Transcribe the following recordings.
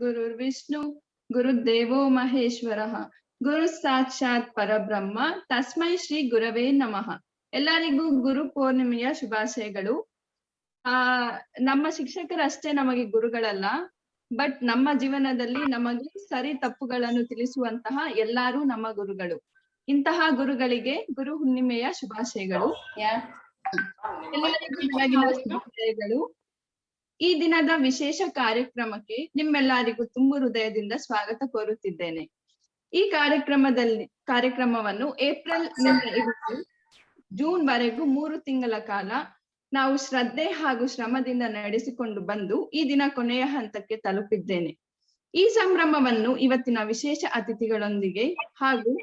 गुरुर्विष्णु गुरुदेवो महेश्वरः गुरु साक्षाತ್ ಪರಬ್ರಹ್ಮ ತಸ್ಮೈ ಶ್ರೀ ಗುರವೇ ನಮಃ. ಎಲ್ಲರಿಗೂ ಗುರು ಪೂರ್ಣಿಮೆಯ ಶುಭಾಶಯಗಳು. ನಮ್ಮ ಶಿಕ್ಷಕರಷ್ಟೇ ನಮಗೆ ಗುರುಗಳಲ್ಲ, ಬಟ್ ನಮ್ಮ ಜೀವನದಲ್ಲಿ ನಮಗೆ ಸರಿ ತಪ್ಪುಗಳನ್ನು ತಿಳಿಸುವಂತಹ ಎಲ್ಲರೂ ನಮ್ಮ ಗುರುಗಳು. ಇಂತಹ ಗುರುಗಳಿಗೆ ಗುರು ಹುಣ್ಣಿಮೆಯ ಶುಭಾಶಯಗಳು. ಎಲ್ಲರಿಗೂ ಬೆಳಗಿನ ಶುಭೋದಯಗಳು. ಈ ದಿನದ ವಿಶೇಷ ಕಾರ್ಯಕ್ರಮಕ್ಕೆ ನಿಮ್ಮೆಲ್ಲರಿಗೂ ತುಂಬು ಹೃದಯದಿಂದ ಸ್ವಾಗತ ಕೋರುತ್ತಿದ್ದೇನೆ. ಈ ಕಾರ್ಯಕ್ರಮವನ್ನು ಏಪ್ರಿಲ್ ನಿಂದ ಹಿಡಿದು ಜೂನ್ ವರೆಗೂ 3 ತಿಂಗಳ ಕಾಲ ನಾವು ಶ್ರದ್ಧೆ ಹಾಗೂ ಶ್ರಮದಿಂದ ನಡೆಸಿಕೊಂಡು ಬಂದು ಈ ದಿನ ಕೊನೆಯ ಹಂತಕ್ಕೆ ತಲುಪಿದ್ದೇನೆ. ಈ ಸಂಭ್ರಮವನ್ನು ಇವತ್ತಿನ ವಿಶೇಷ ಅತಿಥಿಗಳೊಂದಿಗೆ ಹಾಗೂ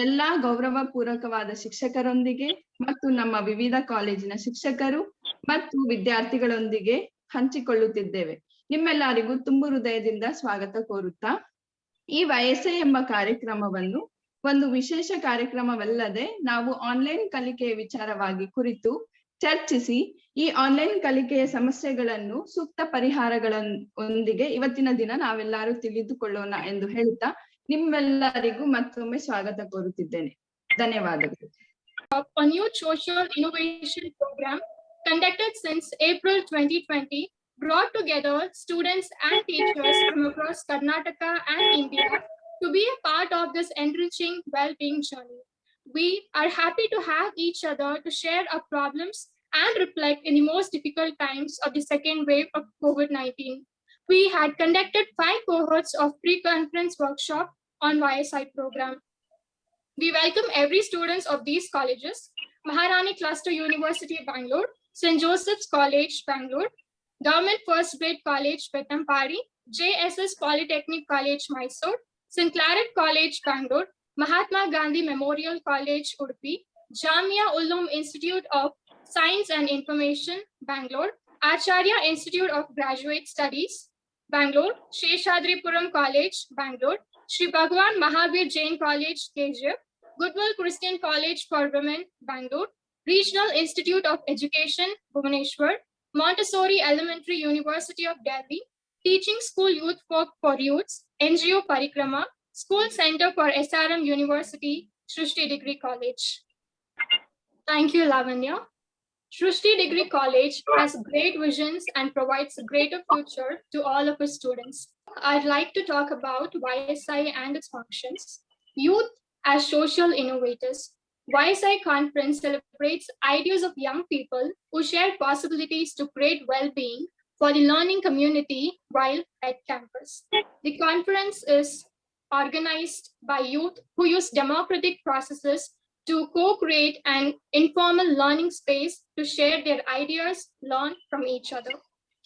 ಎಲ್ಲಾ ಗೌರವ ಪೂರ್ವಕವಾದ ಶಿಕ್ಷಕರೊಂದಿಗೆ ಮತ್ತು ನಮ್ಮ ವಿವಿಧ ಕಾಲೇಜಿನ ಶಿಕ್ಷಕರು ಮತ್ತು ವಿದ್ಯಾರ್ಥಿಗಳೊಂದಿಗೆ ಹಂಚಿಕೊಳ್ಳುತ್ತಿದ್ದೇವೆ. ನಿಮ್ಮೆಲ್ಲರಿಗೂ ತುಂಬು ಹೃದಯದಿಂದ ಸ್ವಾಗತ ಕೋರುತ್ತಾ, ಈ ವಯಸ್ಸೆ ಎಂಬ ಕಾರ್ಯಕ್ರಮವನ್ನು ಒಂದು ವಿಶೇಷ ಕಾರ್ಯಕ್ರಮವಲ್ಲದೆ ನಾವು ಆನ್ಲೈನ್ ಕಲಿಕೆಯ ವಿಚಾರವಾಗಿ ಕುರಿತು ಚರ್ಚಿಸಿ ಈ ಆನ್ಲೈನ್ ಕಲಿಕೆಯ ಸಮಸ್ಯೆಗಳನ್ನು ಸೂಕ್ತ ಪರಿಹಾರಗಳೊಂದಿಗೆ ಇವತ್ತಿನ ದಿನ ನಾವೆಲ್ಲರೂ ತಿಳಿದುಕೊಳ್ಳೋಣ ಎಂದು ಹೇಳುತ್ತಾ ನಿಮ್ಮೆಲ್ಲರಿಗೂ ಮತ್ತೊಮ್ಮೆ ಸ್ವಾಗತ ಕೋರುತ್ತಿದ್ದೇನೆ. ಧನ್ಯವಾದಗಳು. A new social innovation program conducted since April 2020 brought together students and teachers from across Karnataka and India to be a part of this enriching well-being journey. We are happy to have each other to share our problems and reflect in the most difficult times of the second wave of COVID-19. We had conducted 5 cohorts of pre-conference workshop on YSI program. We welcome every students of these colleges: Maharani Cluster University, Bangalore; St. Joseph's College, Bangalore; Government First Grade College, Petampadi; JSS Polytechnic College, Mysore; St. Claret College, Bangalore; Mahatma Gandhi Memorial College, Udupi; Jamia Ulum Institute of Science and Information, Bangalore; Acharya Institute of Graduate Studies, Bangalore; Sheshadripuram College, Bangalore; Shri Bhagwan Mahavir Jain College, KGF; Goodwill Christian College for Women, Bangalore; Regional Institute of Education, Bhubaneswar; Montessori Elementary University of Delhi; Teaching School Youth for Youths, NGO Parikrama; School Center for SRM University, Shrishti Degree College. Thank you, Lavanya. Shrishti Degree College has great visions and provides a greater future to all of its students. I'd like to talk about YSI and its functions. Youth as social innovators. YSI conference celebrates ideas of young people who share possibilities to create well-being for the learning community while at campus. The conference is organized by youth who use democratic processes to co-create an informal learning space to share their ideas, learn from each other.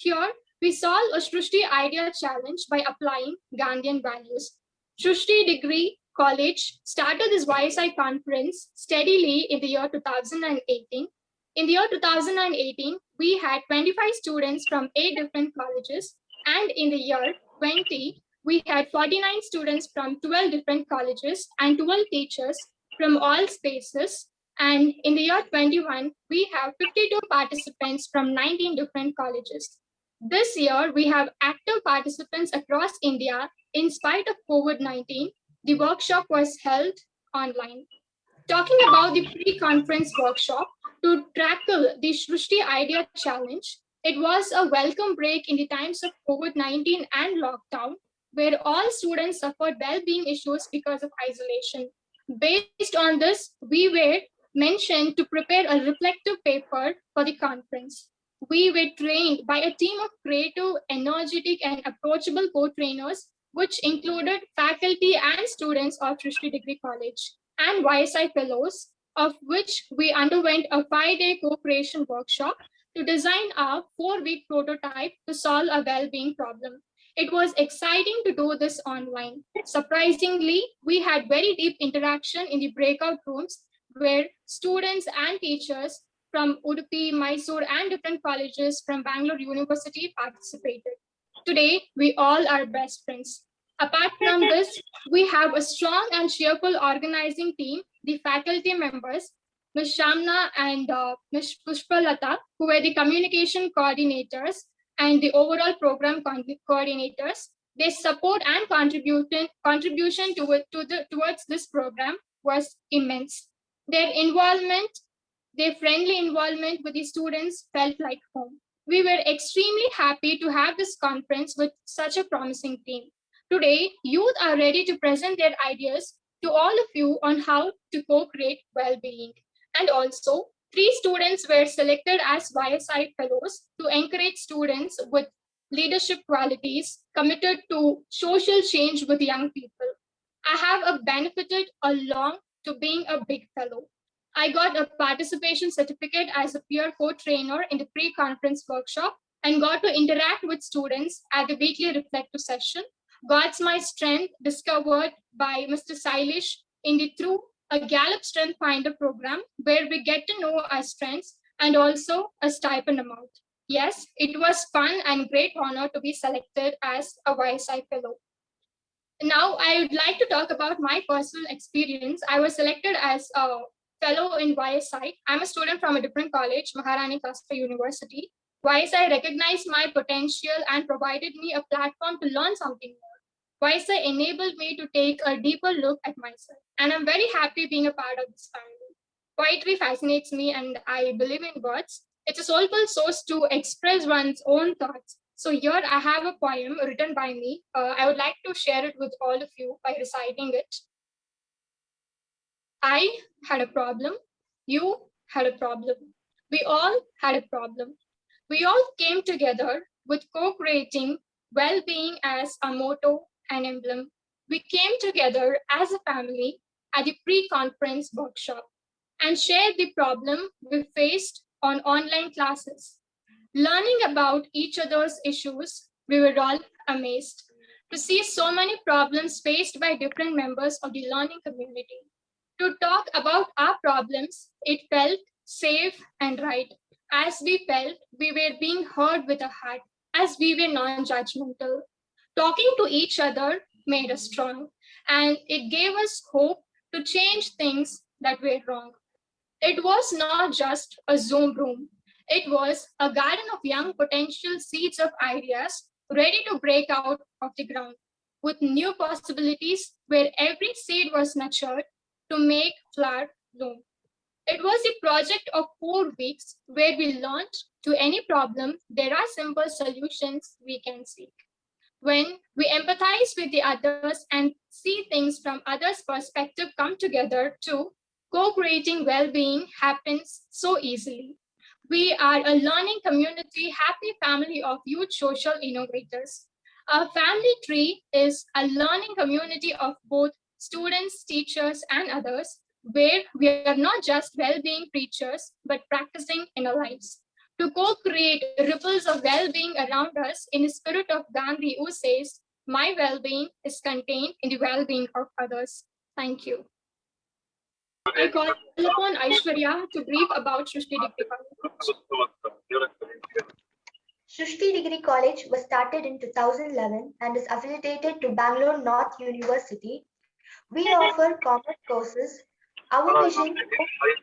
Here, we solve a Shrishti Idea Challenge by applying Gandhian values. Shrishti Degree College started this YSI conference steadily in the year 2018. In the year 2018, we had 25 students from 8 different colleges, and in the year 20, we had 49 students from 12 different colleges and 12 teachers from all spaces. And in the year 21, we have 52 participants from 19 different colleges. This year, we have active participants across India. In spite of COVID-19, the workshop was held online. Talking about the pre-conference workshop to tackle the Shrishti Idea Challenge, it was a welcome break in the times of COVID-19 and lockdown, where all students suffered well-being issues because of isolation. Based on this, we were mentioned to prepare a reflective paper for the conference. We were trained by a team of creative, energetic, and approachable co-trainers, which included faculty and students of Shrishti Degree College and YSI fellows, of which we underwent a 5-day co-creation workshop to design our 4-week prototype to solve a well-being problem. It was exciting to do this online. Surprisingly, we had very deep interaction in the breakout rooms where students and teachers from Udupi, Mysore, and different colleges from Bangalore University participated. Today, we all are best friends. Apart from this, we have a strong and cheerful organizing team, the faculty members, Ms. Shamna and Ms. Pushpalata, who were the communication coordinators and the overall program coordinators. Their support and contribution towards this program was immense. Their involvement, their friendly involvement with the students felt like home. We were extremely happy to have this conference with such a promising team. Today, youth are ready to present their ideas to all of you on how to co-create well-being. And also, 3 students were selected as YSI fellows to encourage students with leadership qualities committed to social change with young people. I have benefited along to being a big fellow. I got a participation certificate as a peer co-trainer in the pre-conference workshop and got to interact with students at the weekly reflective session. Got my strength discovered by Mr. Silish through a Gallup Strength Finder program where we get to know our strengths and also a stipend amount. Yes, it was fun and great honor to be selected as a YSI fellow. Now, I would like to talk about my personal experience. I was selected as a fellow in YSI. I'm a student from a different college, Maharani Kasta University. YSI recognized my potential and provided me a platform to learn something more. YSI enabled me to take a deeper look at myself, and I'm very happy being a part of this family. Poetry fascinates me, and I believe in words. It's a soulful source to express one's own thoughts. So here I have a poem written by me. I would like to share it with all of you by reciting it. I had a problem. You had a problem. We all had a problem. We all came together with co-creating well-being as a motto and emblem. We came together as a family at the pre-conference workshop and shared the problem we faced on online classes. Learning about each other's issues, we were all amazed to see so many problems faced by different members of the learning community. To talk about our problems, it felt safe and right, as we felt we were being heard with a heart, as we were non-judgmental. Talking to each other made us strong, and it gave us hope to change things that were wrong. It was not just a Zoom room. It was a garden of young potential seeds of ideas ready to break out of the ground with new possibilities where every seed was nurtured to make flower bloom. It was a project of 4 weeks where we learned to any problem, there are simple solutions we can seek. When we empathize with the others and see things from others' perspective come together too, co-creating well-being happens so easily. We are a learning community, happy family of youth social innovators. Our family tree is a learning community of both students, teachers, and others, where we are not just well-being preachers, but practicing in our lives. To co-create ripples of well-being around us in the spirit of Gandhi, who says, my well-being is contained in the well-being of others. Thank you. I call upon Aishwarya to brief about Srishti Degree College. Srishti Degree College was started in 2011 and is affiliated to Bangalore North University. We offer commerce courses. Our vision is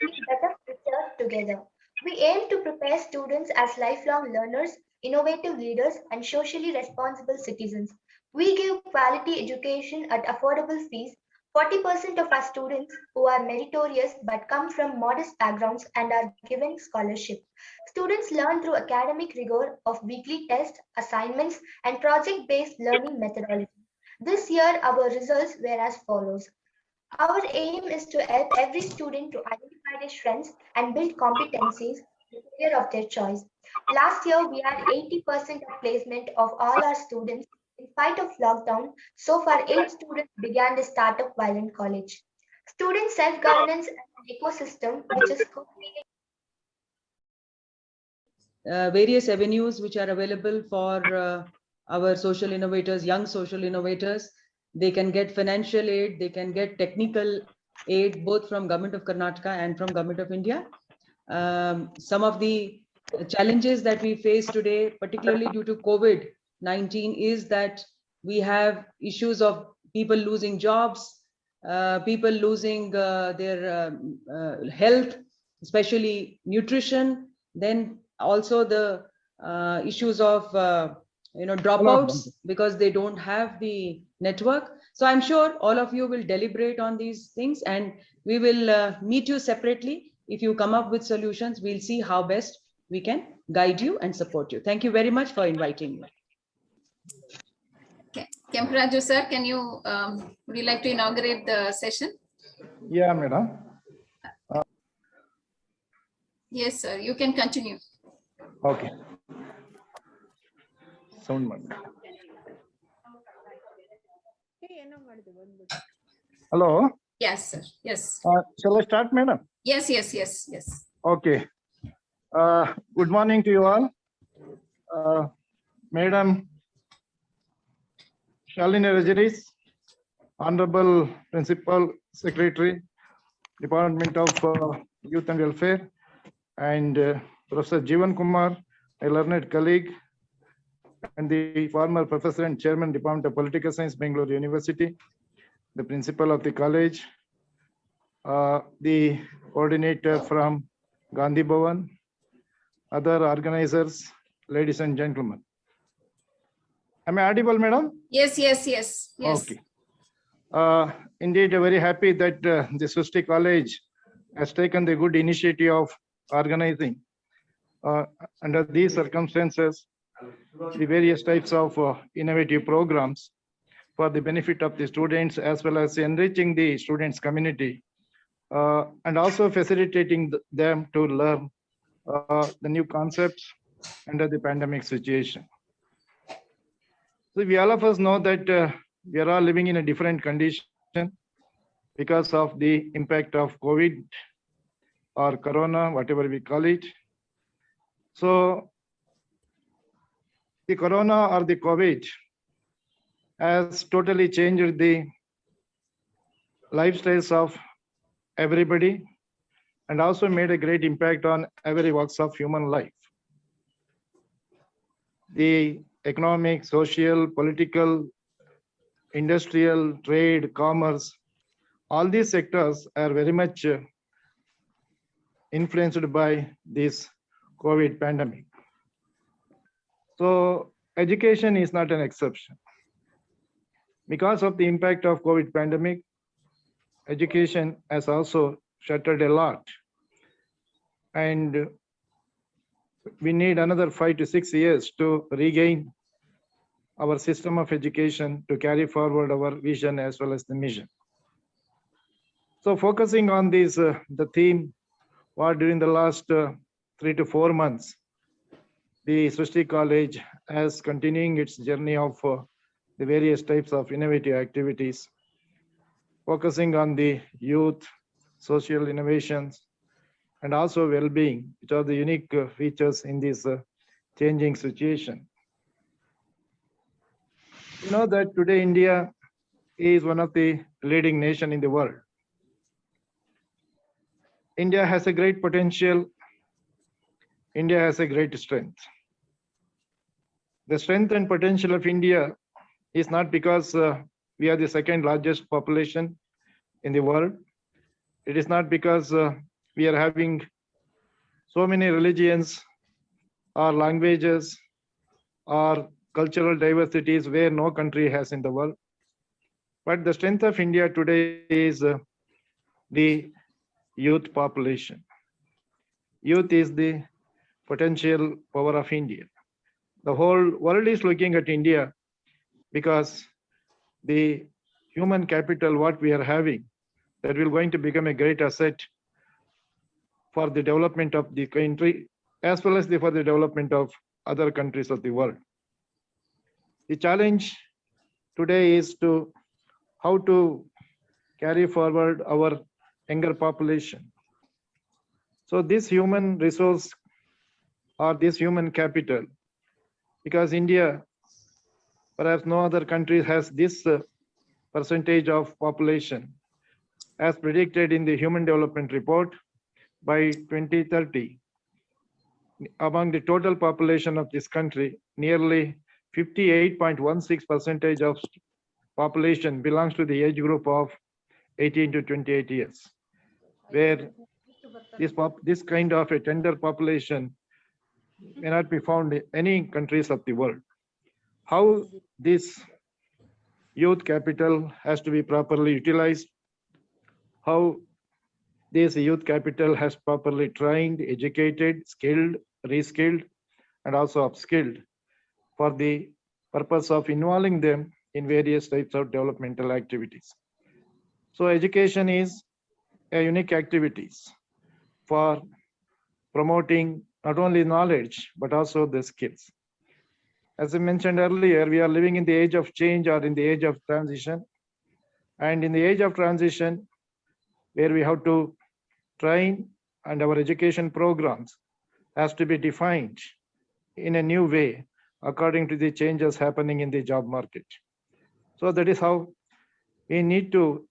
to be better future together. We aim to prepare students as lifelong learners, innovative leaders, and socially responsible citizens. We give quality education at affordable fees. 40% of our students who are meritorious but come from modest backgrounds and are given scholarship. Students learn through academic rigor of weekly tests, assignments, and project-based learning methodology. This year, our results were as follows. Our aim is to help every student to identify their strengths and build competencies in the career of their choice. Last year, we had 80% of placement of all our students. In spite of lockdown, so far 8 students began the startup while in college. Student self-governance and an ecosystem which is various avenues which are available for our social innovators, young social innovators. They can get financial aid, they can get technical aid, both from Government of Karnataka and from Government of India. Some of the challenges that we face today, particularly due to COVID-19, is that we have issues of people losing jobs, people losing their health, especially nutrition, then also the issues of dropouts because they don't have the network. So I'm sure all of you will deliberate on these things, and we will meet you separately. If you come up with solutions, we'll see how best we can guide you and support you. Thank you very much for inviting me. Okay. Kemparaju sir, would you like to inaugurate the session? Yeah, madam. Yes, sir, you can continue. Okay. Sound man. Hello. Yes, sir. Yes. Shall I start, madam? Yes. Okay. Good morning to you all. Madam Shalini Rajanis, Honorable Principal Secretary, Department of Youth and Welfare, and Professor Jeevan Kumar, a learned colleague, and the former Professor and Chairman, Department of Political Science, Bangalore University, the Principal of the college, the coordinator from Gandhi Bhavan, other organizers, ladies and gentlemen. Am I audible, madam? Yes. Okay. Indeed, very happy that the Srishti College has taken the good initiative of organizing under these circumstances the various types of innovative programs for the benefit of the students, as well as enriching the students' community, and also facilitating them to learn the new concepts under the pandemic situation. So we all of us know that we are all living in a different condition because of the impact of COVID or Corona, whatever we call it. So the Corona or the COVID has totally changed the lifestyles of everybody and also made a great impact on every walks of human life. The economic, social, political, industrial, trade, commerce, all these sectors are very much influenced by this COVID pandemic. So education is not an exception. Because of the impact of COVID pandemic, education has also shuttered a lot. And we need another 5 to 6 years to regain our system of education to carry forward our vision as well as the mission. So focusing on this, the theme, what during the last 3 to 4 months, the Srishti College has continuing its journey of the various types of innovative activities, focusing on the youth, social innovations, and also well-being, which are the unique features in this changing situation. You know that today India is one of the leading nations in the world. India has a great potential. India has a great strength. The strength and potential of India is not because we are the second largest population in the world. It is not because we are having so many religions or languages or cultural diversities where no country has in the world. But the strength of India today is the youth population. Youth is the potential power of India. The whole world is looking at India because the human capital, what we are having, that will going to become a great asset for the development of the country, as well as for the development of other countries of the world. The challenge today is to how to carry forward our younger population. So this human resource or this human capital, because India, perhaps no other country has this percentage of population, as predicted in the Human Development Report, by 2030, among the total population of this country, nearly 58.16% of population belongs to the age group of 18 to 28 years, where this kind of a tender population may not be found in any countries of the world. how this youth capital has to be properly utilized, how this youth capital has properly trained, educated, skilled, reskilled, and also upskilled for the purpose of involving them in various types of developmental activities. So education is a unique activities for promoting not only knowledge, but also the skills. As I mentioned earlier, we are living in the age of change or in the age of transition. And in the age of transition, where we have to train and our education programs has to be defined in a new way according to the changes happening in the job market. So that is how we need to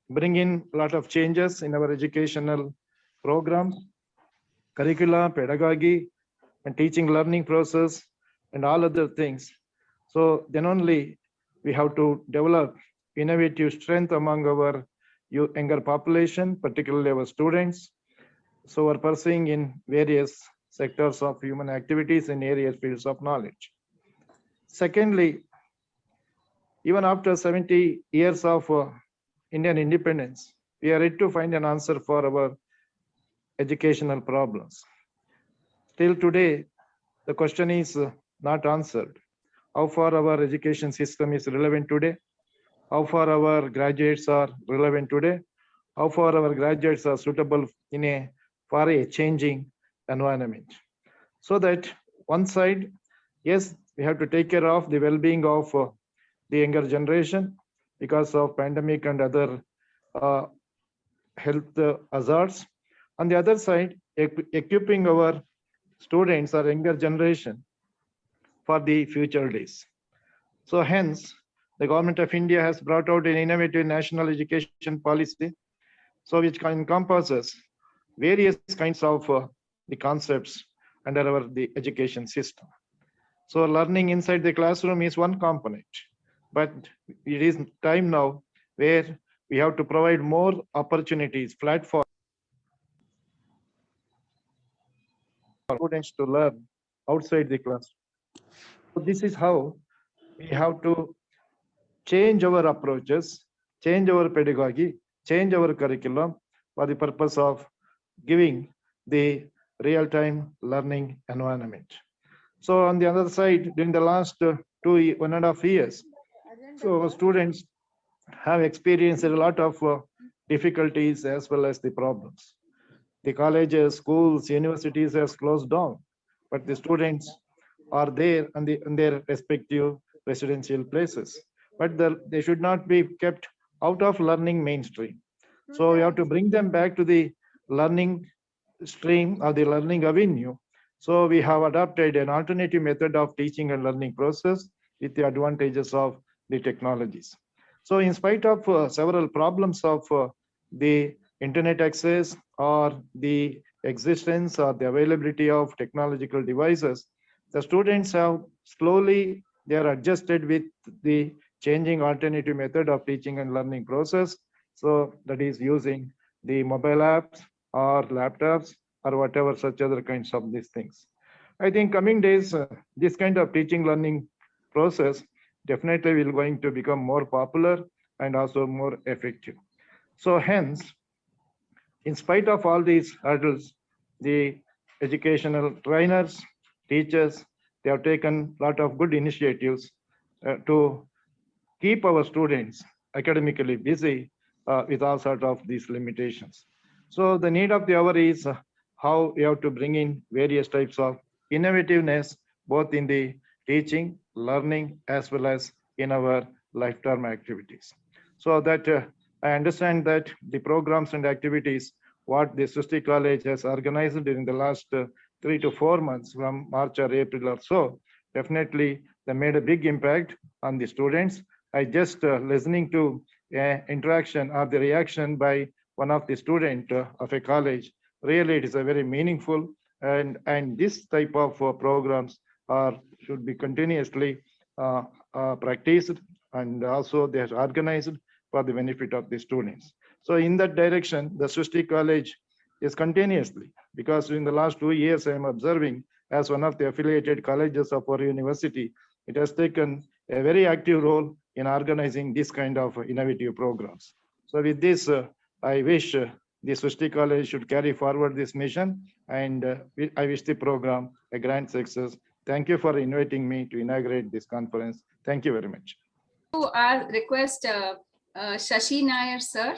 bring in a lot of changes in our educational programs, curricula, pedagogy, and teaching learning process, and all other things. So then only we have to develop innovative strength among our younger population, particularly our students. So we're pursuing in various sectors of human activities in various fields of knowledge. Secondly, even after 70 years of Indian independence, we are yet to find an answer for our educational problems. Till today, the question is not answered. How far our education system is relevant today? How far our graduates are relevant today? How far our graduates are suitable in a for a changing environment? So that one side, yes, we have to take care of the well-being of the younger generation because of pandemic and other health hazards. On the other side, equipping our students or younger generation for the future days. So hence, the government of India has brought out an innovative national education policy, so which encompasses various kinds of the concepts under the education system. So learning inside the classroom is one component, but it is time now where we have to provide more opportunities, platforms for students to learn outside the classroom. So this is how we have to change our approaches, change our pedagogy, change our curriculum for the purpose of giving the real-time learning environment. So on the other side, during the last 1.5 years, so students have experienced a lot of difficulties as well as the problems. The colleges, schools, universities has closed down, but the students are there in their respective residential places. But they should not be kept out of learning mainstream. So we have to bring them back to the learning stream or the learning avenue. So we have adopted an alternative method of teaching and learning process with the advantages of the technologies. So in spite of several problems of the internet access or the existence or the availability of technological devices, the students have slowly, they are adjusted with the changing alternative method of teaching and learning process. So that is using the mobile apps or laptops or whatever such other kinds of these things. I think coming days, this kind of teaching learning process definitely will going to become more popular and also more effective. So hence, in spite of all these hurdles, the educational trainers, teachers, they have taken a lot of good initiatives to keep our students academically busy with all sorts of these limitations. So the need of the hour is how we have to bring in various types of innovativeness, both in the teaching, learning, as well as in our lifetime activities. So that I understand that the programs and activities what the Srishti College has organized during the last 3 to 4 months from March or April or so, definitely they made a big impact on the students. I just listening to interaction or the reaction by one of the student of a college, really it is a very meaningful and this type of programs should be continuously practiced and also they are organized for the benefit of the students. So in that direction, the Srishti College is continuously, because in the last 2 years, I am observing as one of the affiliated colleges of our university, it has taken a very active role in organizing this kind of innovative programs. So with this, I wish the Srishti College should carry forward this mission, and I wish the program a grand success. Thank you for inviting me to inaugurate this conference. Thank you very much. To our request, Shashi Nair, sir,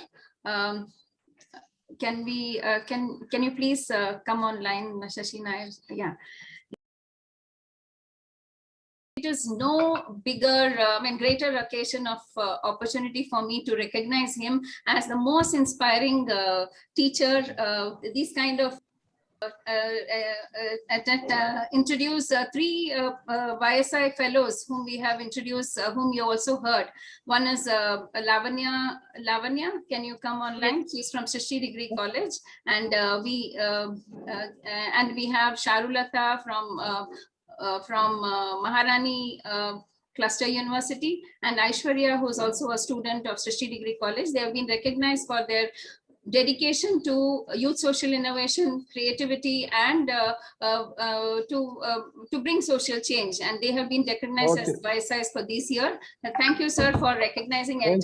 can you please come online, Shashi Nair? Yeah. It is no bigger, greater occasion of opportunity for me to recognize him as the most inspiring teacher. These kind of introduce three YSI fellows whom we have introduced, whom you also heard. One is Lavanya. Lavanya, can you come online? She's from Srishti Degree College, and we have Charulata from Maharani Cluster University, and Aishwarya, who is also a student of Srishti Degree College. They have been recognized for their dedication to youth social innovation, creativity, and to bring social change. And they have been recognized as YSIs for this year. Thank you, sir, for recognizing and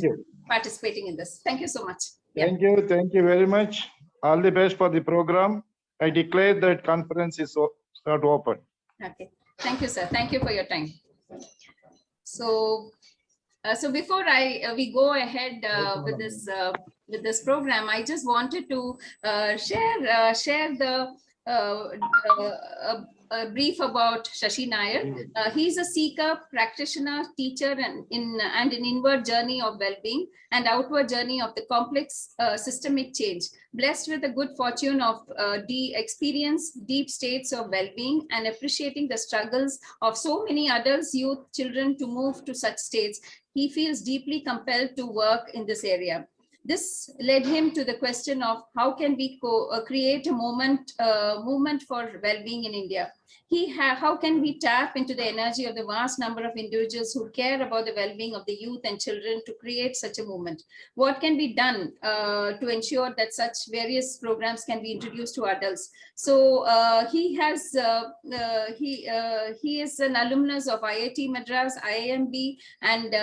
participating in this. Thank you so much. Thank you. Thank you very much. All the best for the program. I declare that conference is not open. Okay. Thank you, sir. Thank you for your time. So before we go ahead with this program, I just wanted to share a brief about Shashi Nair. He's a seeker, practitioner, teacher, and an inward journey of well-being and outward journey of the complex systemic change. Blessed with the good fortune of experience deep states of well-being and appreciating the struggles of so many adults, youth, children to move to such states, he feels deeply compelled to work in this area. This led him to the question of how can we create a movement for well-being in India. How can we tap into the energy of the vast number of individuals who care about the well-being of the youth and children to create such a movement? What can be done to ensure that such various programs can be introduced to adults? So he is an alumnus of IIT Madras, IIMB, and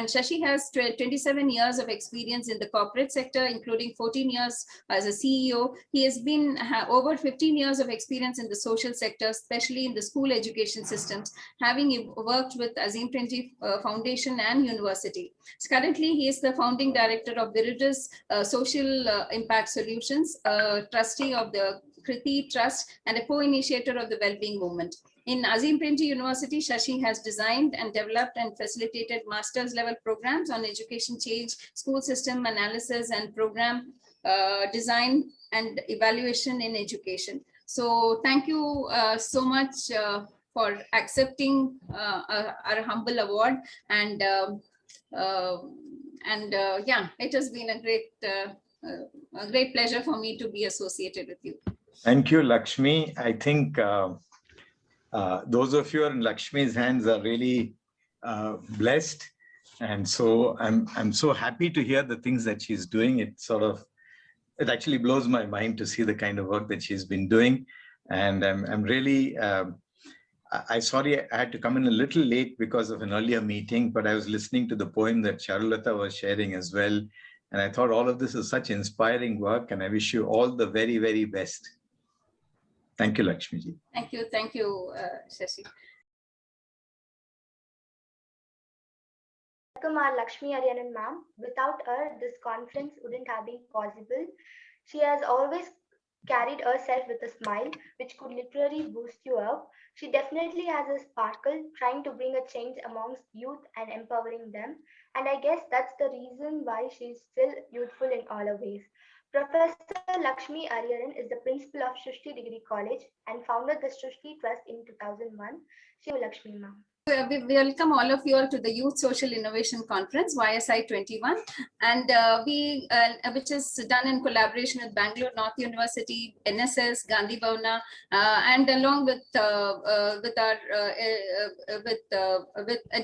Shashi has 27 years of experience in the corporate sector, including 14 years as a CEO. He has been over 15 years of experience in the social sector, especially in the school education systems, having worked with Azim Premji Foundation and University. Currently, he is the founding director of Viridis Social Impact Solutions, trustee of the Kriti Trust, and a co-initiator of the Wellbeing Movement. In Azim Premji University, Shashi has designed and developed and facilitated master's level programs on education change, school system analysis, and program design and evaluation in education. So thank you so much for accepting our humble award, and yeah, it has been a great pleasure for me to be associated with you. Thank you, Lakshmi. I think those of you who are in Lakshmi's hands are really blessed, and so I'm so happy to hear the things that she's doing. It actually blows my mind to see the kind of work that she's been doing, and I'm really sorry I had to come in a little late because of an earlier meeting, but I was listening to the poem that Charulata was sharing as well, and I thought all of this is such inspiring work, and I wish you all the very, very best. Thank you, Lakshmi ji. Thank you, Shashi. Welcome our Lakshmi Ariyanan ma'am. Without her, this conference wouldn't have been possible. She has always carried herself with a smile, which could literally boost you up. She definitely has a sparkle, trying to bring a change amongst youth and empowering them. And I guess that's the reason why she's still youthful in all her ways. Professor Lakshmi Ariyanan is the principal of Srishti Degree College and founded the Srishti Trust in 2001. Shiv Lakshmi ma'am. We welcome all of you all to the Youth Social Innovation Conference, YSI 21, and which is done in collaboration with Bangalore North University, NSS, Gandhi Bhavana, and along with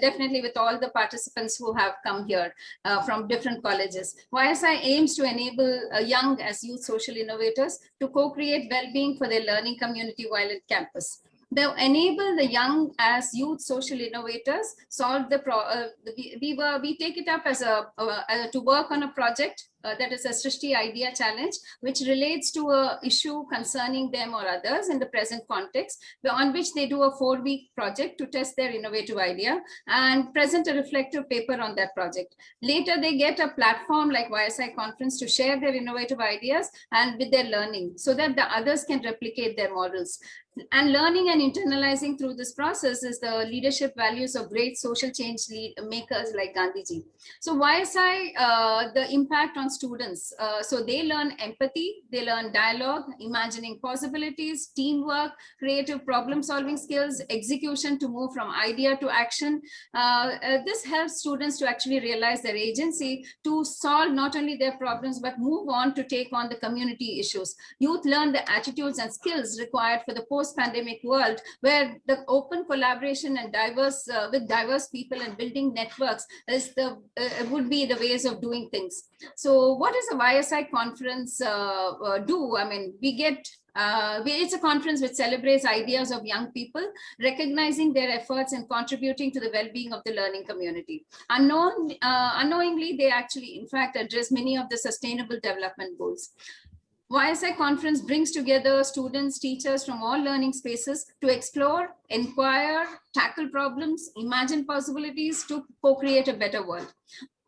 definitely with all the participants who have come here from different colleges. YSI aims to enable young as youth social innovators to co-create well-being for their learning community while at campus. They enable the young as youth social innovators solve the we take it up as to work on a project that is a Srishti Idea Challenge, which relates to a issue concerning them or others in the present context, on which they do a 4-week project to test their innovative idea and present a reflective paper on that project. Later, they get a platform like YSI Conference to share their innovative ideas and with their learning so that the others can replicate their models. And learning and internalizing through this process is the leadership values of great social change makers like Gandhiji. So YSI, the impact on students. So they learn empathy, they learn dialogue, imagining possibilities, teamwork, creative problem solving skills, execution to move from idea to action. This helps students to actually realize their agency to solve not only their problems, but move on to take on the community issues. Youth learn the attitudes and skills required for the post-pandemic world, where the open collaboration and with diverse people and building networks is would be the ways of doing things. So what does a YSI conference do? I mean, it's a conference which celebrates ideas of young people, recognizing their efforts and contributing to the well-being of the learning community. Unknowingly, they actually, in fact, address many of the sustainable development goals. YSI conference brings together students, teachers from all learning spaces to explore, inquire, tackle problems, imagine possibilities to co-create a better world.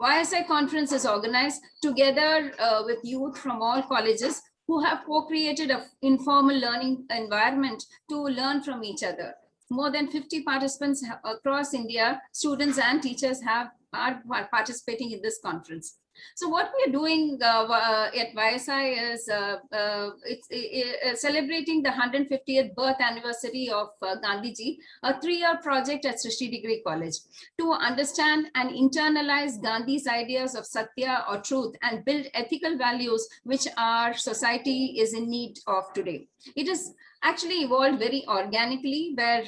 YSI conference is organized together with youth from all colleges who have co-created an informal learning environment to learn from each other. More than 50 participants across India, students and teachers are participating in this conference. So what we are doing at YSI is it's celebrating the 150th birth anniversary of Gandhiji, a 3-year project at Srishti Degree College to understand and internalize Gandhi's ideas of Satya or truth and build ethical values which our society is in need of today. It is actually evolved very organically, where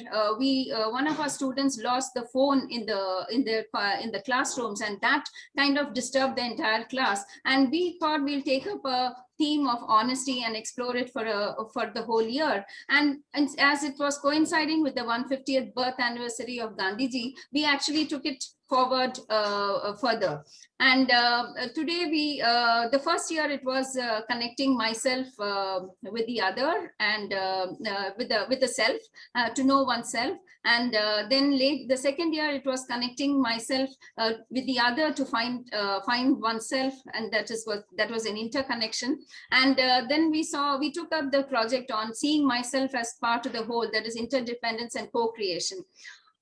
one of our students lost the phone in the classrooms, and that kind of disturbed the entire class. And we thought we'll take up a theme of honesty and explore it for the whole year. And as it was coinciding with the 150th birth anniversary of Gandhiji, we actually took it forward further. And today the first year it was connecting myself with the other and with the self to know oneself. And then the second year it was connecting myself with the other to find oneself, and that was an interconnection. And then we took up the project on seeing myself as part of the whole, that is interdependence and co-creation.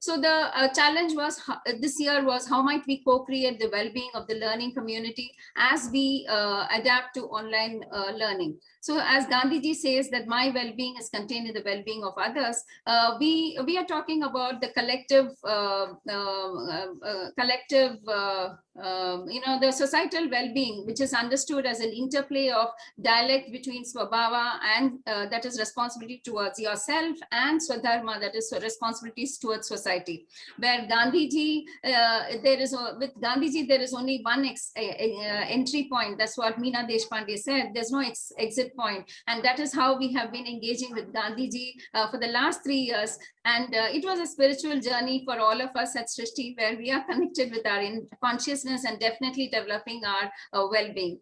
So the challenge was this year was how might we co-create the well-being of the learning community as we adapt to online learning. So as Gandhiji says that my well-being is contained in the well-being of others, we are talking about the collective, the societal well-being, which is understood as an interplay of dialect between Swabhava and that is responsibility towards yourself, and Swadharma, that is responsibilities towards society. Where Gandhiji, with Gandhiji, there is only one entry point. That's what Meena Deshpande said. There's no exit point. And that is how we have been engaging with Gandhiji for the last 3 years. And it was a spiritual journey for all of us at Srishti, where we are connected with our consciousness and definitely developing our well-being.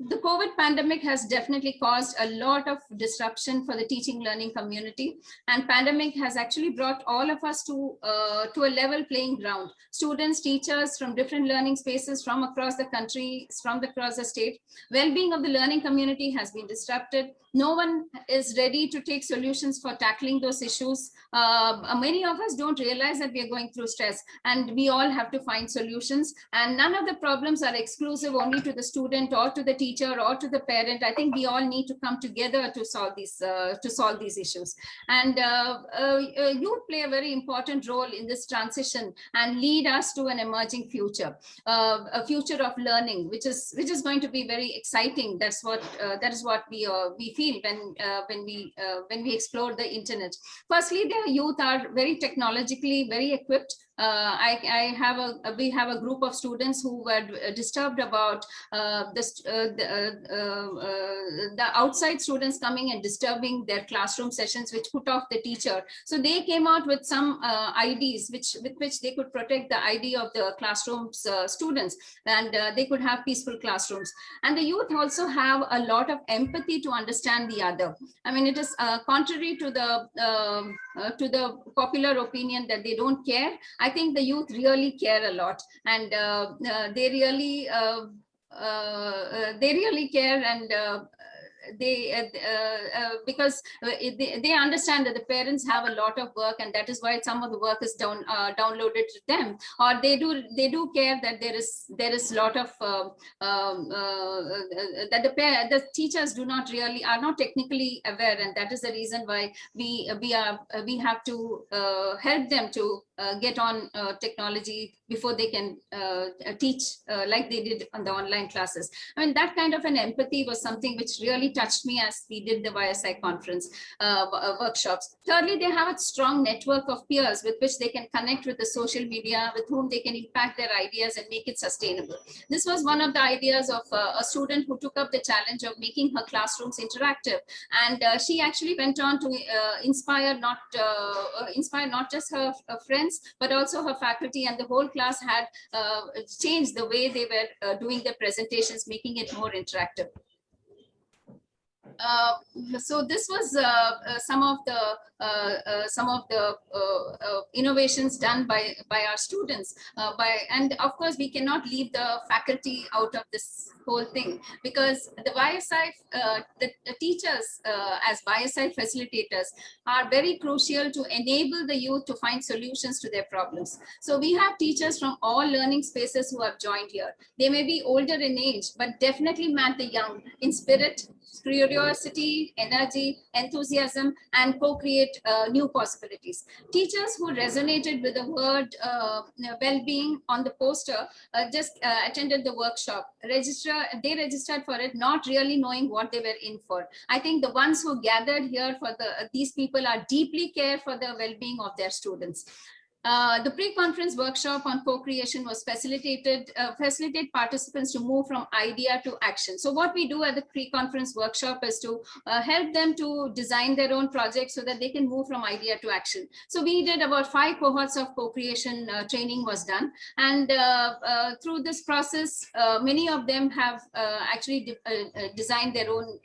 The COVID pandemic has definitely caused a lot of disruption for the teaching learning community, and pandemic has actually brought all of us to a level playing ground. Students, teachers from different learning spaces from across the country, from across the state. Well-being of the learning community has been disrupted. No one is ready to take solutions for tackling those issues. Many of us don't realize that we are going through stress, and we all have to find solutions. And none of the problems are exclusive only to the student or to the teacher teacher or to the parent. I think we all need to come together to solve these issues. And youth play a very important role in this transition and lead us to an emerging future, a future of learning, which is going to be very exciting. That is what we feel when we explore the internet. Firstly, the youth are very technologically very equipped. We have a group of students who were disturbed about the outside students coming and disturbing their classroom sessions, which put off the teacher. So they came out with some IDs with which they could protect the ID of the classrooms students, and they could have peaceful classrooms. And the youth also have a lot of empathy to understand the other. I mean, it is contrary to the popular opinion that they don't care. I think the youth really care a lot, and they really care, and because they understand that the parents have a lot of work, and that is why some of the work is downloaded to them, or they do care that there is a lot of that the teachers are not technically aware, and that is the reason why we have to help them to get on technology before they can teach like they did on the online classes. I mean, that kind of an empathy was something which really touched me as we did the YSI conference workshops. Thirdly, they have a strong network of peers with which they can connect with the social media, with whom they can impact their ideas and make it sustainable. This was one of the ideas of a student who took up the challenge of making her classrooms interactive, and she actually went on to inspire not just her friends, but also her faculty, and the whole class had changed the way they were doing their presentations, making it more interactive. So this was some of the innovations done by our students. And of course, we cannot leave the faculty out of this whole thing, because the YSI, the teachers as YSI facilitators are very crucial to enable the youth to find solutions to their problems. So we have teachers from all learning spaces who have joined here. They may be older in age, but definitely match the young in spirit, curiosity, energy, enthusiasm, and co-create new possibilities. Teachers who resonated with the word well-being on the poster just attended the workshop. They registered for it, not really knowing what they were in for. I think the ones who gathered here for these people are deeply care for the well-being of their students. The pre-conference workshop on co-creation was facilitate participants to move from idea to action. So what we do at the pre-conference workshop is to help them to design their own projects so that they can move from idea to action. So we did about 5 cohorts of co-creation training was done. And through this process, many of them have actually designed their own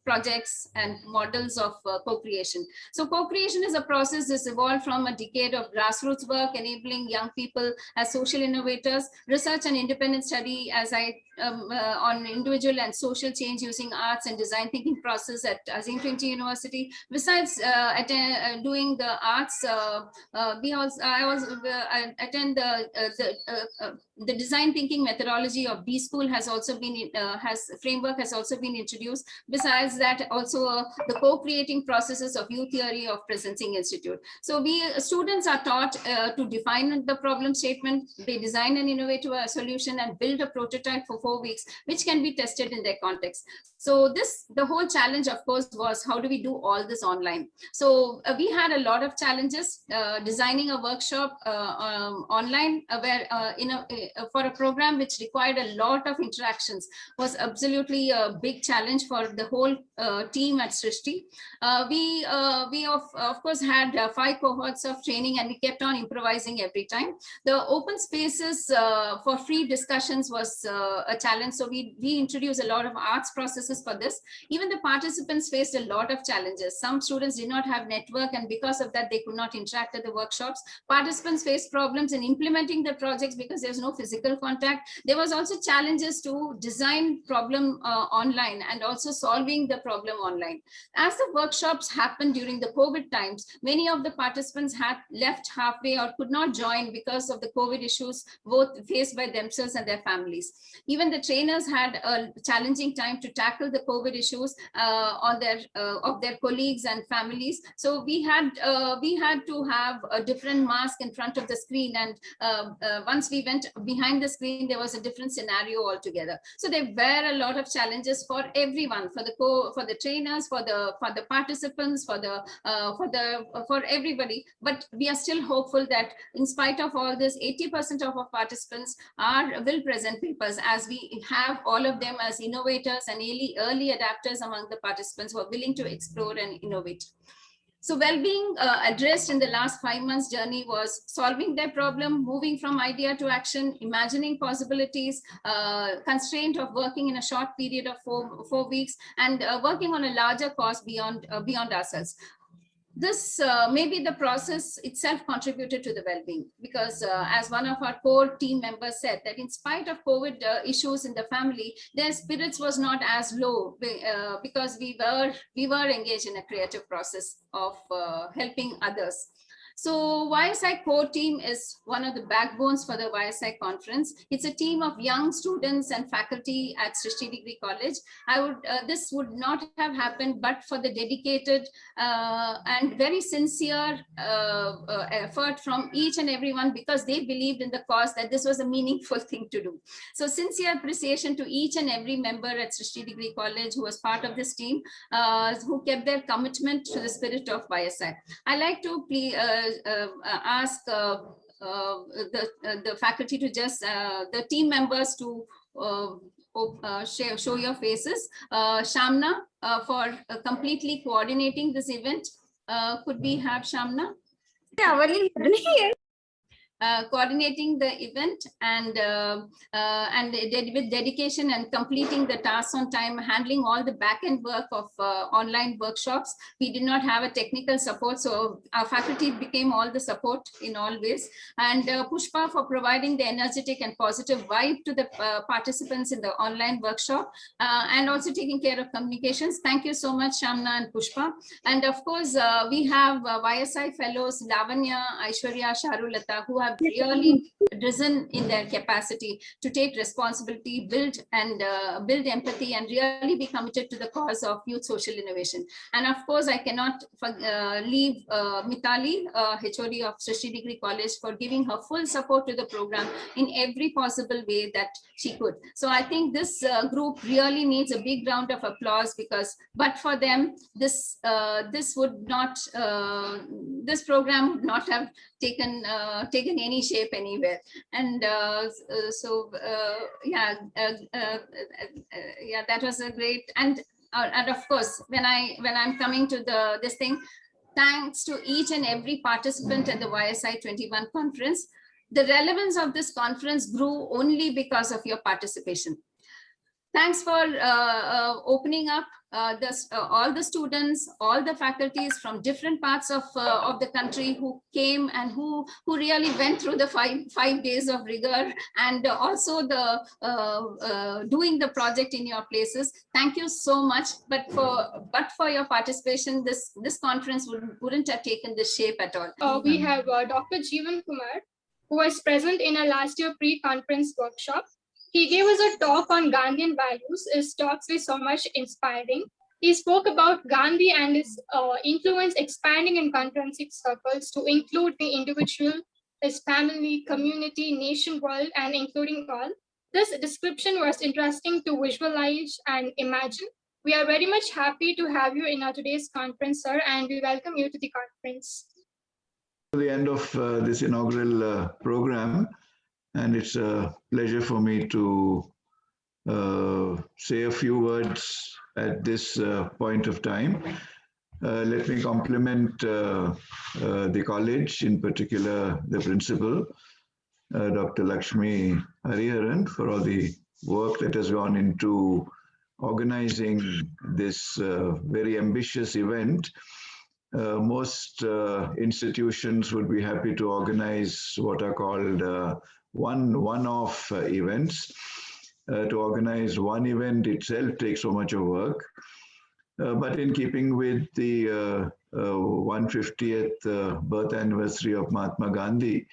projects and models of co-creation. So co-creation is a process that's evolved from a decade of grassroots work, enabling young people as social innovators, research and independent study on individual and social change using arts and design thinking process at Azim Trinity University. Besides doing the arts, I attend the design thinking methodology of B School has also been framework has also been introduced. Besides that, also the co-creating processes of youth theory of Presencing Institute. So students are taught to define the problem statement. They design an innovative solution and build a prototype for 4 weeks, which can be tested in their context. So the whole challenge, of course, was how do we do all this online? So we had a lot of challenges designing a workshop online where for a program which required a lot of interactions was absolutely a big challenge for the whole team at Srishti. We of course had 5 cohorts of training, and we kept on improvising every time. The open spaces for free discussions was a challenge. So we introduced a lot of arts processes for this. Even the participants faced a lot of challenges. Some students did not have network, and because of that, they could not interact at the workshops. Participants faced problems in implementing the projects because there's no physical contact. There was also challenges to design problem online and also solving the problem online. As the workshops happened during the COVID times, many of the participants had left halfway or could not join because of the COVID issues both faced by themselves and their families. Even the trainers had a challenging time to tackle the COVID issues of their colleagues and families. So we had to have a different mask in front of the screen, and once we went behind the screen, there was a different scenario altogether. So there were a lot of challenges for everyone, for the trainers, for the participants, for everybody. But we are still hopeful that in spite of all this, 80% of our participants will present papers, as we have all of them as innovators and early adapters among the participants who are willing to explore and innovate. So well-being addressed in the last 5 months journey was solving their problem, moving from idea to action, imagining possibilities, constraint of working in a short period of four weeks, and working on a larger cause beyond ourselves. This maybe the process itself contributed to the well-being, because as one of our core team members said, that in spite of COVID issues in the family, their spirits was not as low because we were engaged in a creative process of helping others. So YSI core team is one of the backbones for the YSI conference. It's a team of young students and faculty at Srishti Degree College. This would not have happened but for the dedicated and very sincere effort from each and everyone, because they believed in the cause, that this was a meaningful thing to do. So sincere appreciation to each and every member at Srishti Degree College who was part of this team, who kept their commitment to the spirit of YSI. I like to ask the faculty to just the team members to show your faces. Shamna, for completely coordinating this event. Could we have Shamna? Coordinating the event and with dedication and completing the tasks on time, handling all the back-end work of online workshops. We did not have a technical support, so our faculty became all the support in all ways. And Pushpa for providing the energetic and positive vibe to the participants in the online workshop, and also taking care of communications. Thank you so much, Shamna and Pushpa. And of course, we have YSI fellows Lavanya, Aishwarya, Charulata, who have really risen in their capacity to take responsibility, build empathy, and really be committed to the cause of youth social innovation. And of course, I cannot leave Mitali, HOD of Srishti Degree College, for giving her full support to the program in every possible way that she could. So I think this group really needs a big round of applause, because but for them, this program would not have taken any shape anywhere. And yeah, that was a great, and of course, when I'm coming to this thing, thanks to each and every participant at the YSI 21 conference. The relevance of this conference grew only because of your participation. Thanks for opening up all the students, all the faculties from different parts of the country who came and who really went through the five days of rigor, and also the doing the project in your places. Thank you so much. But for your participation, this conference wouldn't have taken this shape at all. We have Dr. Jeevan Kumar, who was present in our last year pre-conference workshop. He gave us a talk on Gandhian values. His talks were so much inspiring. He spoke about Gandhi and his influence expanding in conferencing circles to include the individual, his family, community, nation, world, and including all. This description was interesting to visualize and imagine. We are very much happy to have you in our today's conference, sir, and we welcome you to the conference. To the end of this inaugural program, and it's a pleasure for me to say a few words at this point of time. Let me compliment the college, in particular the principal, Dr. Lakshmi Hariharan, for all the work that has gone into organizing this very ambitious event. Most institutions would be happy to organize what are called one-off events. To organize one event itself takes so much of work. But in keeping with the 150th birth anniversary of Mahatma Gandhi,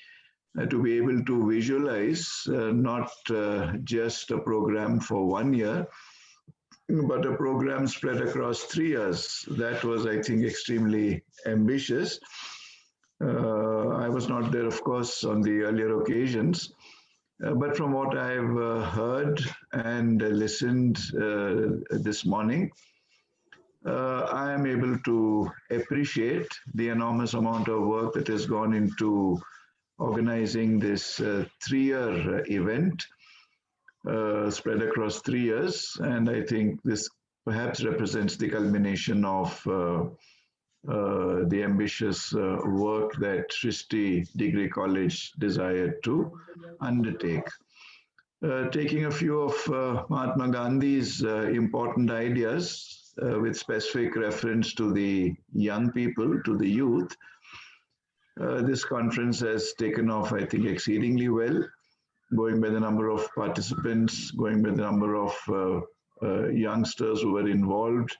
to be able to visualize not just a program for 1 year, but a program spread across 3 years. That was, I think, extremely ambitious. I was not there, of course, on the earlier occasions, but from what I've heard and listened this morning, I am able to appreciate the enormous amount of work that has gone into organizing this 3-year event spread across 3 years. And I think this perhaps represents the culmination of the ambitious work that Srishti Degree College desired to undertake. Taking a few of Mahatma Gandhi's important ideas with specific reference to the young people, to the youth, this conference has taken off, I think, exceedingly well, going by the number of participants, going by the number of youngsters who were involved.